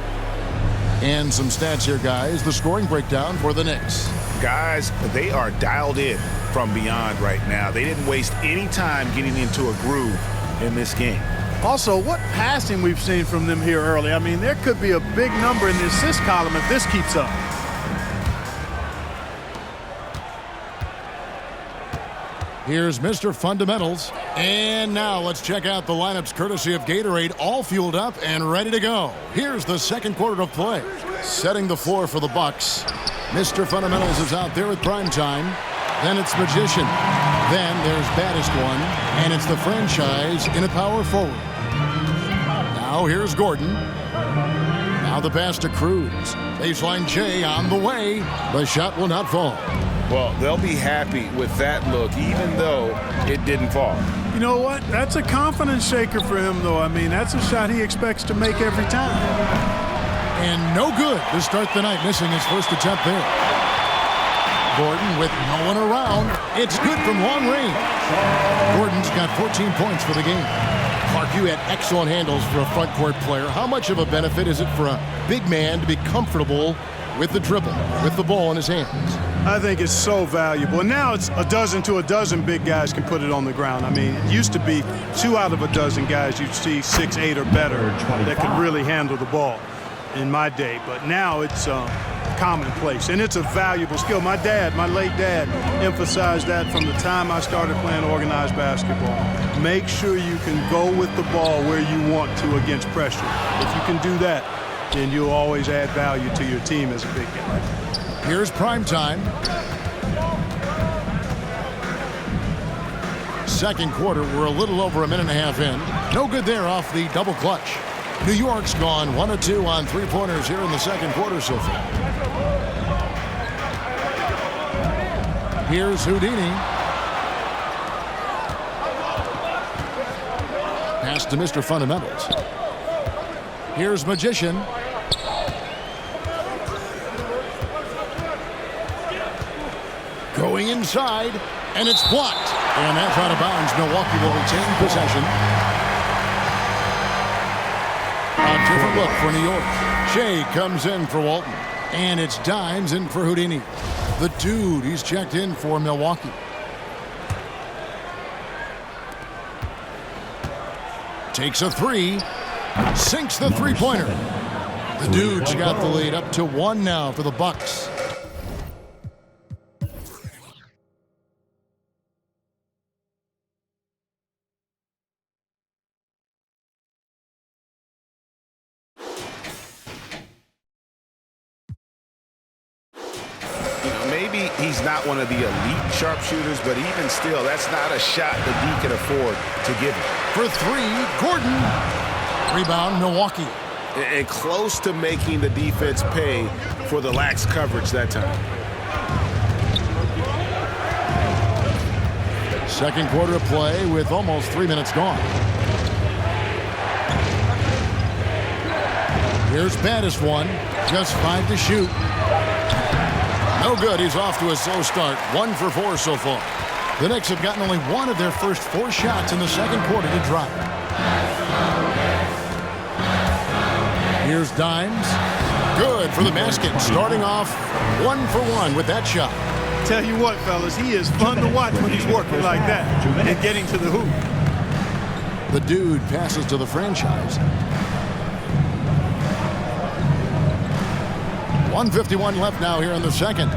And some stats here, guys. The scoring breakdown for the Knicks. Guys, they are dialed in from beyond right now. They didn't waste any time getting into a groove in this game. Also, what passing we've seen from them here early. I mean, there could be a big number in the assist column if this keeps up. Here's Mr. Fundamentals. And now let's check out the lineups courtesy of Gatorade, all fueled up and ready to go. Here's the second quarter of play. Setting the floor for the Bucks. Mr. Fundamentals is out there with Primetime. Then it's Magician. Then there's Baddest One. And it's the franchise in a power forward. Now here's Gordon. Now the pass to Cruz. Baseline J on the way. The shot will not fall. Well, they'll be happy with that look, even though it didn't fall. You know what? That's a confidence shaker for him, though. I mean, that's a shot he expects to make every time. And no good to start the night, missing his first attempt there. Gordon with no one around. It's good from long range. Gordon's got 14 points for the game. Clark, you had excellent handles for a front court player. How much of a benefit is it for a big man to be comfortable with the dribble, with the ball in his hands? I think it's so valuable. And now it's a dozen to a dozen big guys can put it on the ground. I mean, it used to be 2 out of a dozen guys you'd see 6, 8 or better that could really handle the ball in my day. But now it's commonplace, and it's a valuable skill. My late dad, emphasized that from the time I started playing organized basketball. Make sure you can go with the ball where you want to against pressure. If you can do that, then you'll always add value to your team as a big guy. Here's Primetime. Second quarter, we're a little over a minute and a half in. No good there off the double clutch. New York's gone 1 of 2 on three-pointers here in the second quarter so far. Here's Houdini. Pass to Mr. Fundamentals. Here's Magician. Going inside, and it's blocked. And that's out of bounds. Milwaukee will retain possession. A different look for New York. Shea comes in for Walton. And it's Dimes in for Houdini. The dude, he's checked in for Milwaukee. Takes a three. Sinks the three-pointer. The dude's got the lead up to 1 now for the Bucks. Maybe he's not one of the elite sharpshooters, but even still, that's not a shot that he can afford to give him. For 3, Gordon. Rebound, Milwaukee. And close to making the defense pay for the lax coverage that time. Second quarter of play with almost 3 minutes gone. Here's Baddest One. Just 5 to shoot. No good. He's off to a slow start. 1 for 4 so far. The Knicks have gotten only 1 of their first 4 shots in the second quarter to drop. Here's Dimes. Good for the basket. Starting off 1 for 1 with that shot. Tell you what, fellas, he is fun to watch when he's working like that and getting to the hoop. The dude passes to the franchise. 1:51 left now here in the second.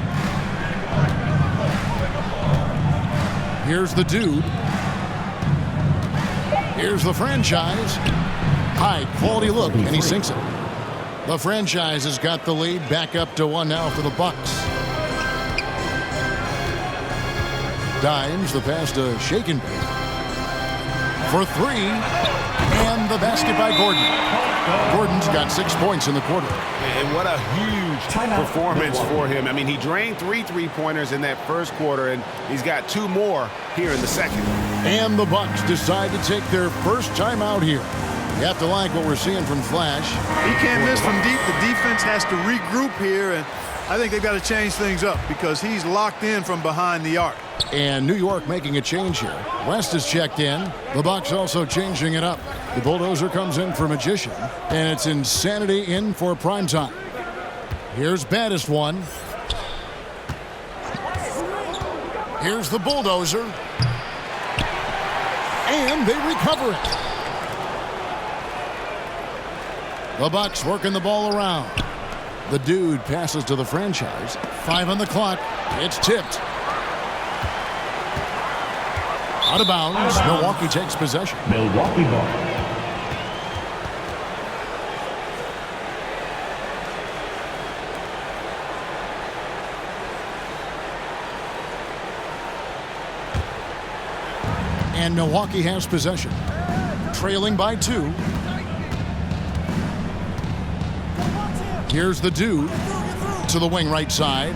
Here's the dude. Here's the franchise. High quality look, and he sinks it. The franchise has got the lead back up to 1 now for the Bucks. Dimes, the pass to Shaken for 3, and the basket by Gordon. Gordon's got 6 points in the quarter. And what a huge performance for him. I mean, he drained 3 three-pointers in that first quarter, and he's got 2 more here in the second. And the Bucks decide to take their first time out here. You have to like what we're seeing from Flash. He can't miss from deep. The defense has to regroup here, and I think they've got to change things up because he's locked in from behind the arc. And New York making a change here. West is checked in. The Bucks also changing it up. The Bulldozer comes in for Magician, and it's Insanity in for Primetime. Here's Baddest One. Here's the Bulldozer. And they recover it. The Bucks working the ball around. The dude passes to the franchise. 5 on the clock. It's tipped. Out of bounds. Milwaukee takes possession. Milwaukee ball. And Milwaukee has possession. Trailing by 2. Here's the dude to the wing right side.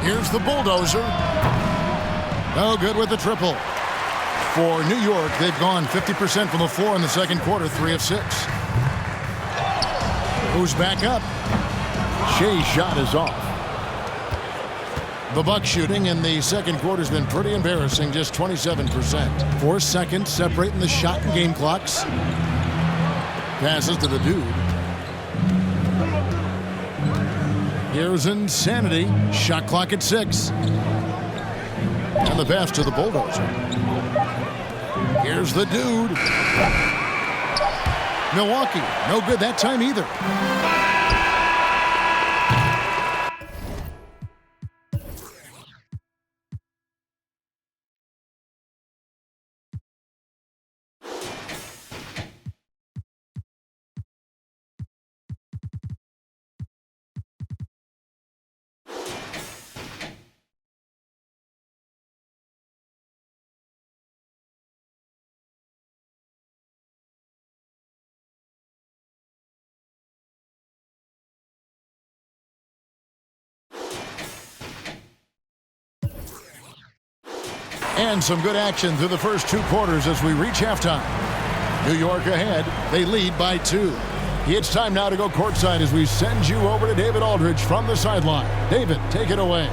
Here's the bulldozer. No good with the triple. For New York, they've gone 50% from the floor in the second quarter, 3 of 6. Who's back up? Shea's shot is off. The Bucks shooting in the second quarter has been pretty embarrassing, just 27%. 4 seconds separating the shot and game clocks. Passes to the dude. Here's Insanity. Shot clock at 6. And the pass to the bulldozer. Here's the dude. Milwaukee, no good that time either. And some good action through the first 2 quarters as we reach halftime. New York ahead. They lead by 2. It's time now to go courtside as we send you over to David Aldridge from the sideline. David, take it away.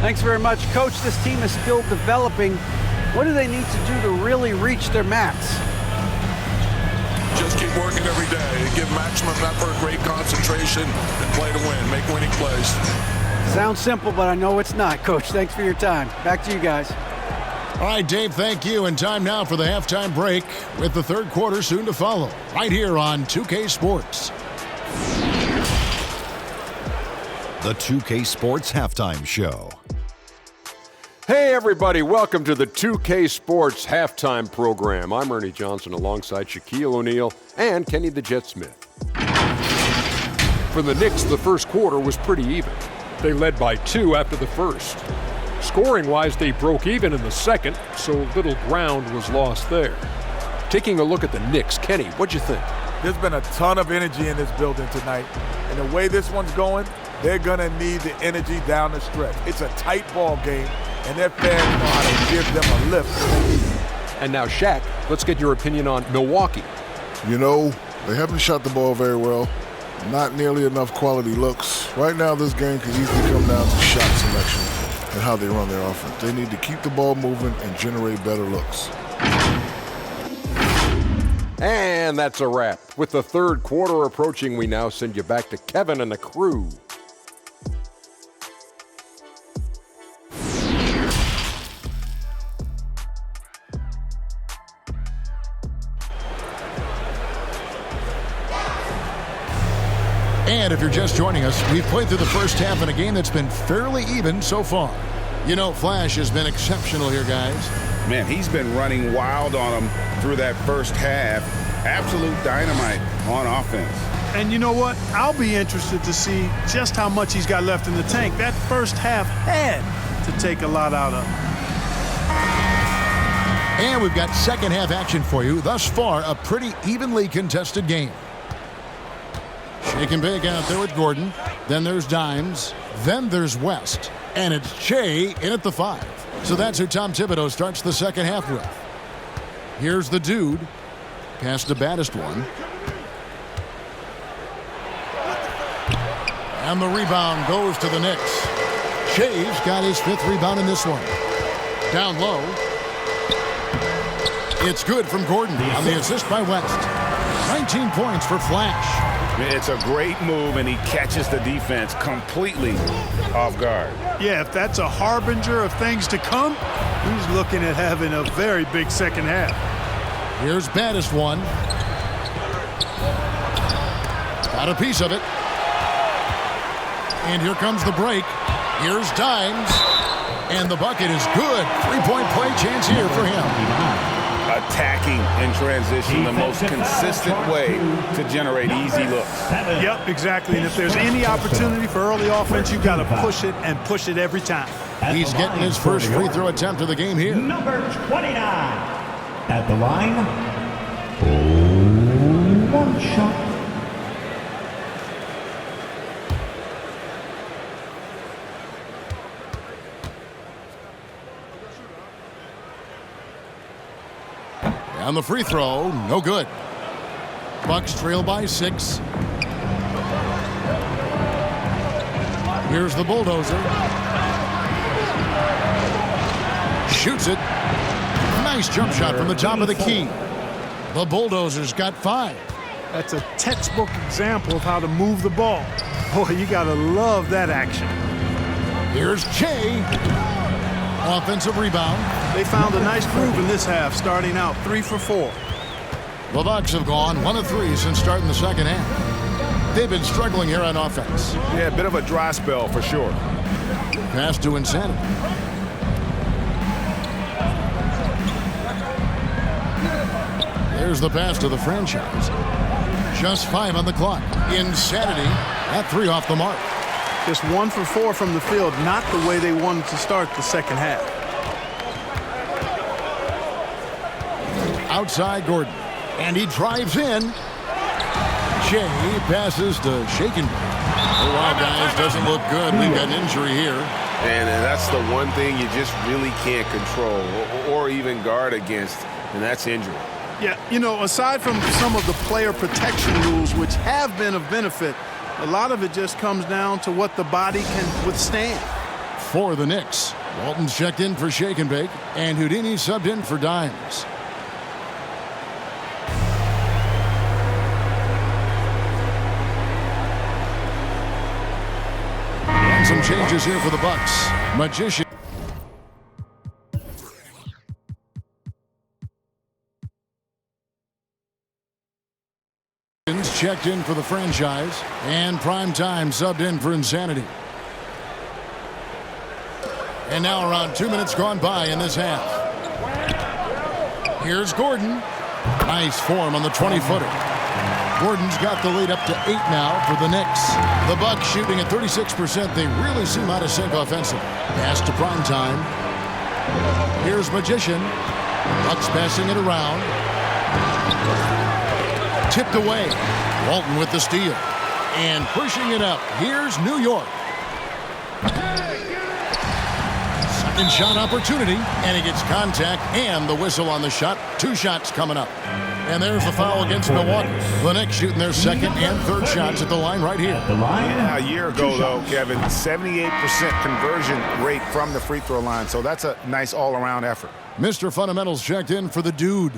Thanks very much, Coach. This team is still developing. What do they need to do to really reach their max? Just keep working every day. Give maximum effort, great concentration, and play to win. Make winning plays. Sounds simple, but I know it's not, Coach. Thanks for your time. Back to you guys. All right, Dave, thank you. And time now for the halftime break with the third quarter soon to follow. Right here on 2K Sports. The 2K Sports Halftime Show. Hey, everybody. Welcome to the 2K Sports Halftime Program. I'm Ernie Johnson alongside Shaquille O'Neal and Kenny the Jet Smith. For the Knicks, the first quarter was pretty even. They led by 2 after the first. Scoring-wise, they broke even in the second, so little ground was lost there. Taking a look at the Knicks, Kenny, what'd you think? There's been a ton of energy in this building tonight. And the way this one's going, they're going to need the energy down the stretch. It's a tight ball game, and their fans know how to give them a lift when they need it. And now, Shaq, let's get your opinion on Milwaukee. You know, they haven't shot the ball very well. Not nearly enough quality looks. Right now, this game could easily come down to shot selection and how they run their offense. They need to keep the ball moving and generate better looks. And that's a wrap. With the third quarter approaching, we now send you back to Kevin and the crew. And if you're just joining us, we've played through the first half in a game that's been fairly even so far. You know, Flash has been exceptional here, guys. Man, he's been running wild on them through that first half. Absolute dynamite on offense. And you know what? I'll be interested to see just how much he's got left in the tank. That first half had to take a lot out of him. And we've got second half action for you. Thus far, a pretty evenly contested game. Shake and bake out there with Gordon. Then there's Dimes. Then there's West. And it's Shea in at the 5. So that's who Tom Thibodeau starts the second half with. Here's the dude. Pass to baddest one. And the rebound goes to the Knicks. Shea's got his 5th rebound in this one. Down low. It's good from Gordon on the assist by West. 19 points for Flash. It's a great move, and he catches the defense completely off guard. Yeah, if that's a harbinger of things to come, he's looking at having a very big second half. Here's baddest one. Got a piece of it. And here comes the break. Here's Dimes. And the bucket is good. 3-point play chance here for him. Attacking in transition, the most consistent way to generate easy looks. Yep, exactly. And if there's any opportunity for early offense, you've got to push it and push it every time. He's getting his first free throw attempt of the game here. Number 29 at the line. One shot. On the free throw, no good. Bucks trail by 6. Here's the bulldozer. Shoots it. Nice jump shot from the top of the key. The bulldozer's got 5. That's a textbook example of how to move the ball. Boy, you got to love that action. Here's Jay. Offensive rebound. They found a nice groove in this half, starting out 3 for 4. The Bucks have gone 1 of 3 since starting the second half. They've been struggling here on offense. Yeah, a bit of a dry spell for sure. Pass to Insanity. There's the pass to the franchise. Just 5 on the clock. Insanity at 3 off the mark. Just 1 for 4 from the field, not the way they wanted to start the second half. Outside Gordon, and he drives in. Jay passes to Shaken. Oh, wow, guys, doesn't look good. We've got an injury here. And that's the one thing you just really can't control or even guard against, and that's injury. Yeah, you know, aside from some of the player protection rules, which have been of benefit, a lot of it just comes down to what the body can withstand. For the Knicks, Walton's checked in for Shake and Bake, and Houdini subbed in for Dimes. And some changes here for the Bucks. Magician. Checked in for the franchise, and Prime Time subbed in for Insanity. And now around 2 minutes gone by in this half. Here's Gordon. Nice form on the 20-footer. Gordon's got the lead up to 8 now for the Knicks. The Bucks shooting at 36%. They really seem out of sync offensively. Pass to Prime Time. Here's Magician. Bucks passing it around. Tipped away. Walton with the steal. And pushing it up. Here's New York. Second shot opportunity. And he gets contact and the whistle on the shot. 2 shots coming up. And there's the foul against Milwaukee. The Knicks shooting their second and third shots at the line right here. Yeah, a year ago, though, Kevin, 78% conversion rate from the free throw line. So that's a nice all-around effort. Mr. Fundamentals checked in for the Dude.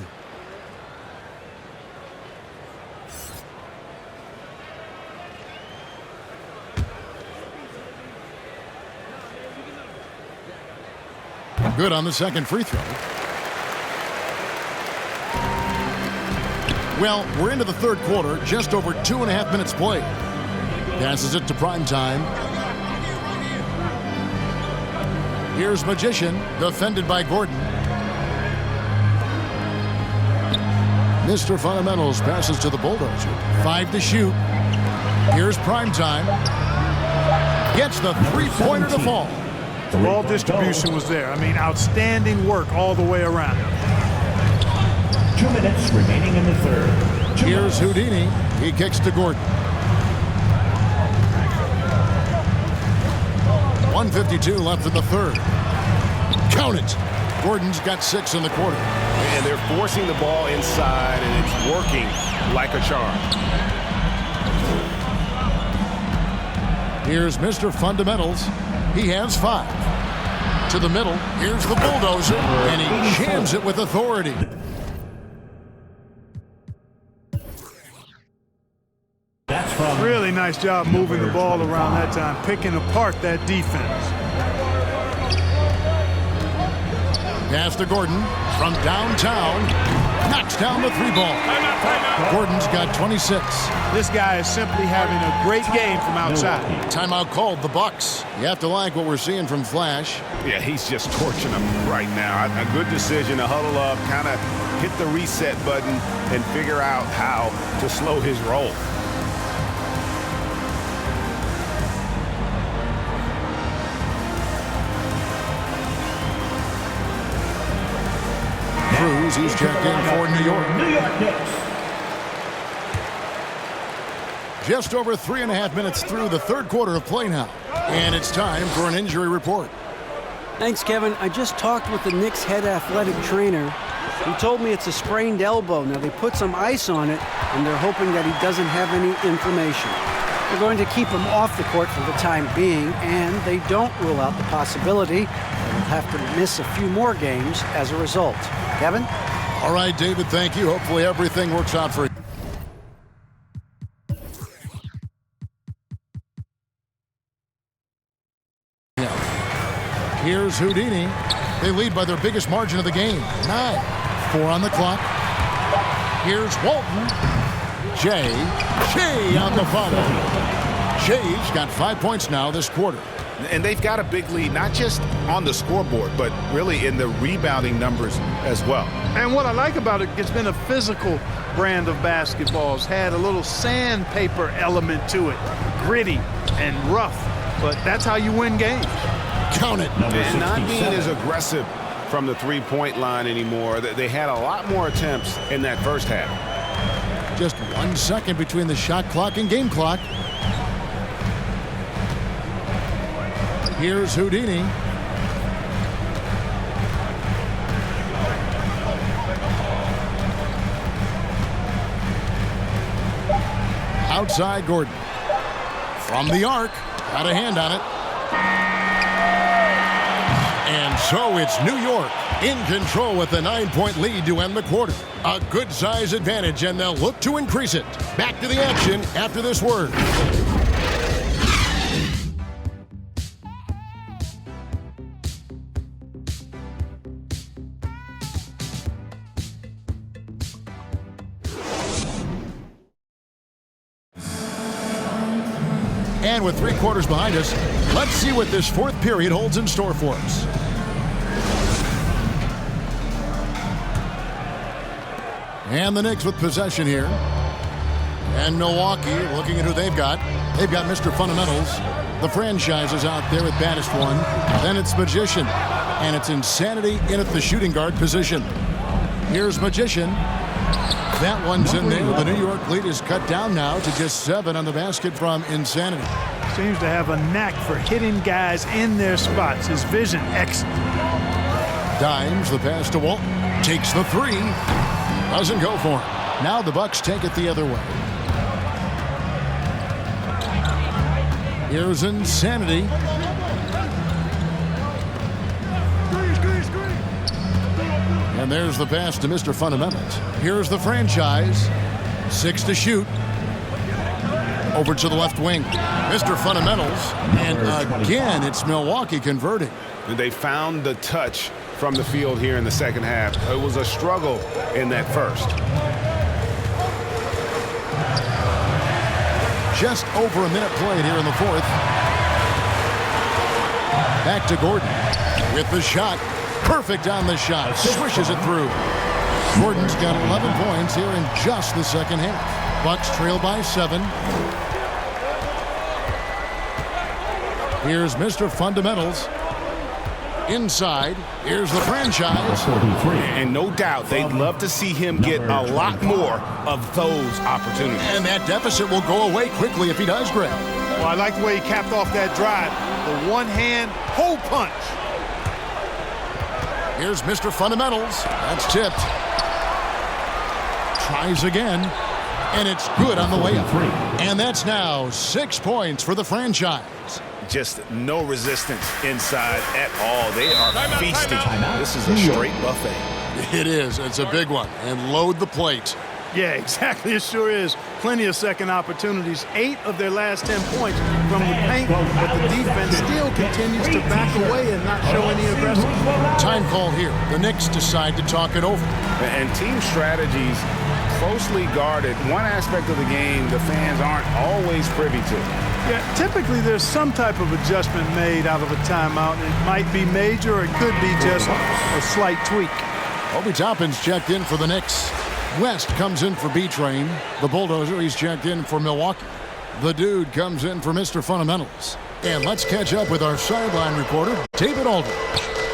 Good on the second free throw. Well, we're into the third quarter, just over 2.5 minutes played. Passes it to Prime Time. Here's Magician, defended by Gordon. Mr. Fundamentals passes to the Bulldozer. 5 to shoot. Here's Prime Time. Gets the three-pointer to fall. The ball distribution was there. I mean, outstanding work all the way around. 2 minutes remaining in the third. Here's Houdini. He kicks to Gordon. 1:52 left in the third. Count it. Gordon's got 6 in the quarter. And they're forcing the ball inside, and it's working like a charm. Here's Mr. Fundamentals. He has 5. To the middle. Here's the Bulldozer. And he jams it with authority. Really nice job moving the ball around that time, picking apart that defense. Pass to Gordon. from downtown. Knocks down the 3-ball. Gordon's got 26. This guy is simply having a great game from outside. Timeout called, the Bucks. You have to like what we're seeing from Flash. Yeah, he's just torching them right now. A good decision to huddle up, kind of hit the reset button, and figure out how to slow his roll. Cruz, he's checked in for New York. Just over 3.5 minutes through the third quarter of play now. And it's time for an injury report. Thanks, Kevin. I just talked with the Knicks head athletic trainer. He told me it's a sprained elbow. Now, they put some ice on it, and they're hoping that he doesn't have any inflammation. They're going to keep him off the court for the time being, and they don't rule out the possibility that he'll have to miss a few more games as a result. Kevin? All right, David, thank you. Hopefully everything works out for you. Here's Houdini. They lead by their biggest margin of the game, 9. 4 on the clock. Here's Walton. Shea on the follow. Shea's got 5 points now this quarter. And they've got a big lead, not just on the scoreboard, but really in the rebounding numbers as well. And what I like about it, it's been a physical brand of basketball. It's had a little sandpaper element to it, gritty and rough, but that's how you win games. Count it. And not being as aggressive from the three-point line anymore. They had a lot more attempts in that first half. Just 1 second between the shot clock and game clock. Here's Houdini. Outside Gordon. From the arc. Got a hand on it. And so it's New York in control with a 9-point lead to end the quarter. A good size advantage, and they'll look to increase it. Back to the action after this word. And with 3 quarters behind us, let's see what this fourth period holds in store for us. And the Knicks with possession here. And Milwaukee looking at who they've got. They've got Mr. Fundamentals. The franchise is out there with baddest one. Then it's Magician. And it's Insanity in at the shooting guard position. Here's Magician. That one's in there. The New York lead is cut down now to just 7 on the basket from Insanity. Seems to have a knack for hitting guys in their spots. His vision, excellent. Dimes the pass to Walton. Takes the 3. Doesn't go for him. Now the Bucks take it the other way. Here's Insanity. And there's the pass to Mr. Fundamentals. Here's the franchise. 6 to shoot. Over to the left wing. Mr. Fundamentals. And again, it's Milwaukee converting. They found the touch from the field here in the second half. It was a struggle in that first. Just over a minute played here in the fourth. Back to Gordon with the shot. Perfect on the shot. Swishes it through. Gordon's got 11 points here in just the second half. Bucks trail by 7. Here's Mr. Fundamentals. Inside. Here's the franchise. And no doubt they'd love to see him get a lot more of those opportunities. And that deficit will go away quickly if he does grab. Well, I like the way he capped off that drive. The one-hand hole punch. Here's Mr. Fundamentals. That's tipped. Tries again. And it's good on the way up. And that's now 6 points for the franchise. Just no resistance inside at all. They are feasting. This is a straight buffet. It is. It's a big one. And load the plate. Yeah, exactly. It sure is. Plenty of second opportunities. 8 of their last 10 points from the paint, but the defense still continues to back away and not show any aggressiveness. Time call here. The Knicks decide to talk it over. And team strategies closely guarded. One aspect of the game the fans aren't always privy to. Yeah, typically there's some type of adjustment made out of a timeout. It might be major or it could be just a slight tweak. Obi Toppin's checked in for the Knicks. West comes in for B-Train. The Bulldozer, he's checked in for Milwaukee. The Dude comes in for Mr. Fundamentals. And let's catch up with our sideline reporter, David Alden.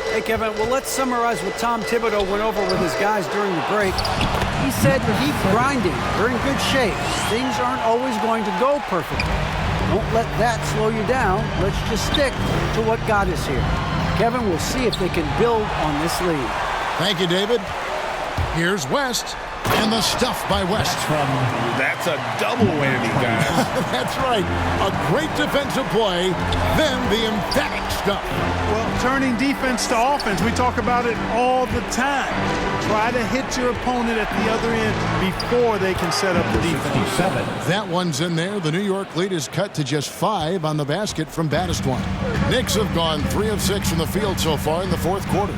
Hey, Kevin, well, let's summarize what Tom Thibodeau went over with his guys during the break. He said, keep grinding. We're in good shape. Things aren't always going to go perfectly. Don't let that slow you down. Let's just stick to what got us here. Kevin, we'll see if they can build on this lead. Thank you, David. Here's West. And the stuff by West. That's a double whammy, guys. That's right. A great defensive play, then the emphatic stuff. Well, turning defense to offense, we talk about it all the time. Try to hit your opponent at the other end before they can set up the defense. That one's in there. The New York lead is cut to just 5 on the basket from baddest one. Knicks have gone 3 of 6 from the field so far in the fourth quarter.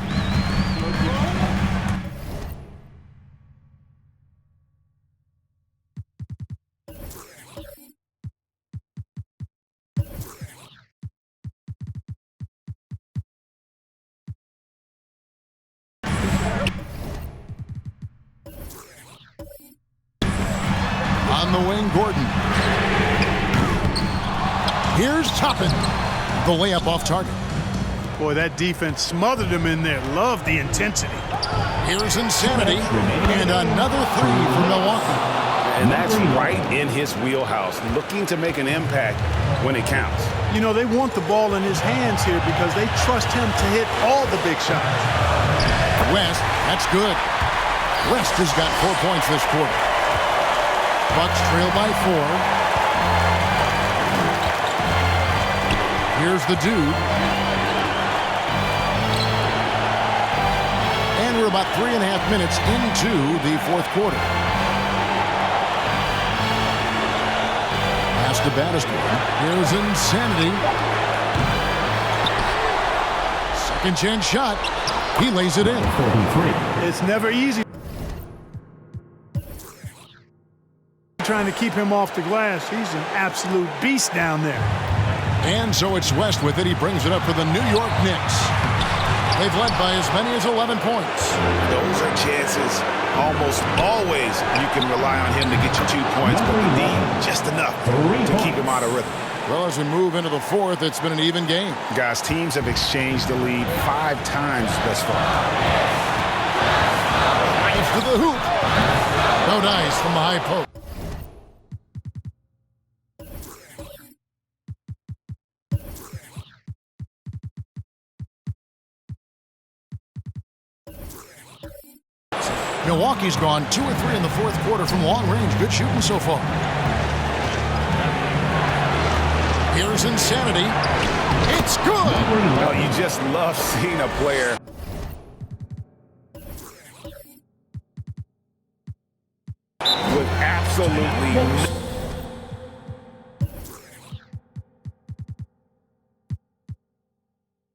On the wing, Gordon. Here's Toppin. The layup off target. Boy, that defense smothered him in there. Love the intensity. Here's Insanity. And another 3 for Milwaukee. And that's right in his wheelhouse, looking to make an impact when it counts. You know, they want the ball in his hands here because they trust him to hit all the big shots. West, that's good. West has got 4 points this quarter. Bucks trail by 4. Here's the Dude. And we're about 3.5 minutes into the fourth quarter. Pass to baddest one. Here's Insanity. Second chance shot. He lays it in. It's never easy. Trying to keep him off the glass. He's an absolute beast down there. And so it's West with it. He brings it up for the New York Knicks. They've led by as many as 11 points. Those are chances. Almost always you can rely on him to get you 2 points, but we need just enough to keep him out of rhythm. Well, as we move into the fourth, it's been an even game. Guys, teams have exchanged the lead 5 times thus far. Drives to the hoop. No dice from the high post. Milwaukee's gone 2 of 3 in the fourth quarter from long range. Good shooting so far. Here's Insanity. It's good. Well, you just love seeing a player with absolutely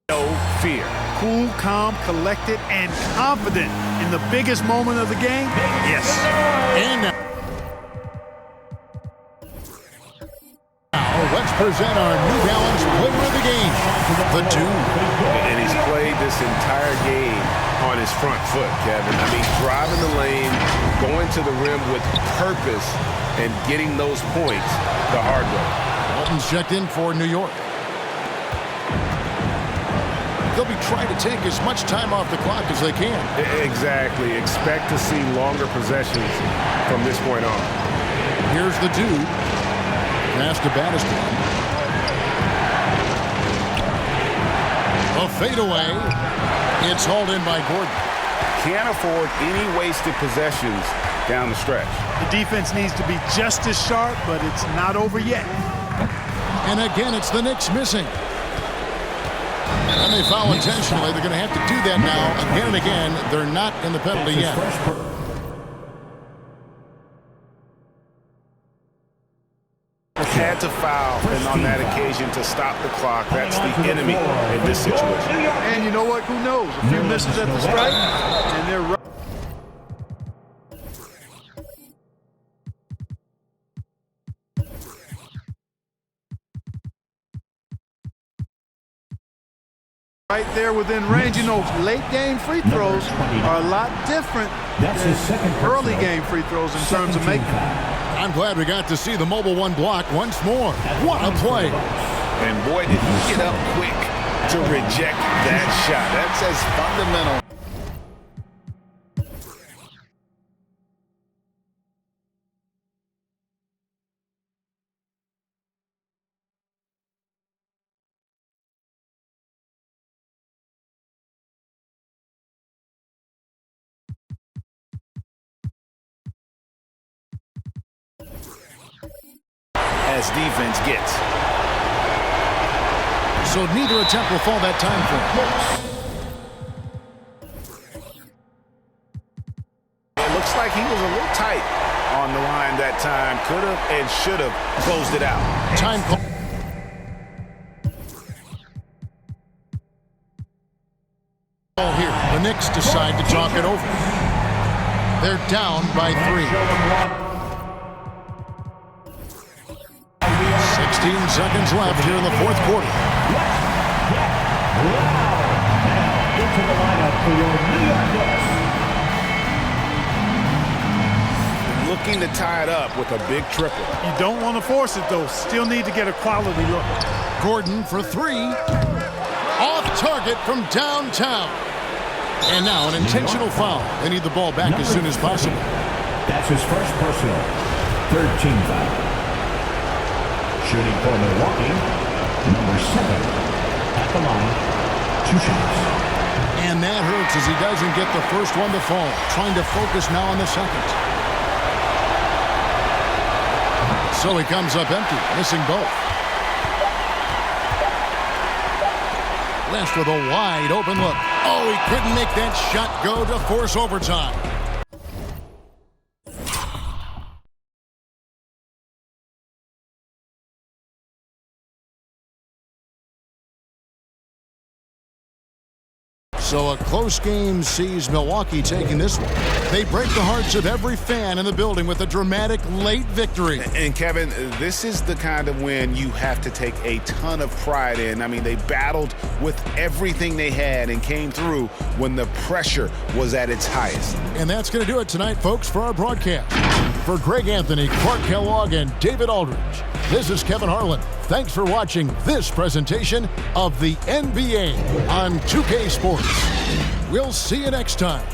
no fear. Cool, calm, collected, and confident in the biggest moment of the game. Yes. And now let's present our New Balance player of the game, the Dude. And he's played this entire game on his front foot, Kevin. I mean, driving the lane, going to the rim with purpose, and getting those points the hard way. Walton's checked in for New York. They'll be trying to take as much time off the clock as they can. Exactly. Expect to see longer possessions from this point on. Here's the Dude. Pass to baddest one. A fadeaway. It's hauled in by Gordon. Can't afford any wasted possessions down the stretch. The defense needs to be just as sharp, but it's not over yet. And again, it's the Knicks missing. And they foul intentionally. They're going to have to do that now again and again. They're not in the penalty yet. had to foul, and on that occasion to stop the clock. That's the enemy in this situation. And you know what? Who knows? A few misses at the stripe, and they're right. Right there within range. You know, late game free throws are a lot different than early game free throws in terms of making. I'm glad we got to see the mobile one block once more. What a play. And boy, did he get up quick to reject that shot. That's as fundamental. As defense gets. So neither attempt will fall that time for him. It looks like he was a little tight on the line that time. Could have and should have closed it out. Time call. Here, the Knicks decide to talk it over. They're down by 3. 16 seconds left here in the fourth quarter. Into the lineup for your New York Knicks. Looking to tie it up with a big triple. You don't want to force it, though. Still need to get a quality look. Gordon for 3. Off target from downtown. And now an intentional foul. They need the ball back as soon as possible. That's his first personal. 3rd team foul. Shooting for Milwaukee, number 7. At the line, 2 shots. And that hurts as he doesn't get the first one to fall. Trying to focus now on the second. So he comes up empty, missing both. Last with a wide open look. Oh, he couldn't make that shot go to force overtime. So a close game sees Milwaukee taking this one. They break the hearts of every fan in the building with a dramatic late victory. And Kevin, this is the kind of win you have to take a ton of pride in. I mean, they battled with everything they had and came through when the pressure was at its highest. And that's going to do it tonight, folks, for our broadcast. For Greg Anthony, Clark Kellogg, and David Aldridge, this is Kevin Harlan. Thanks for watching this presentation of the NBA on 2K Sports. We'll see you next time.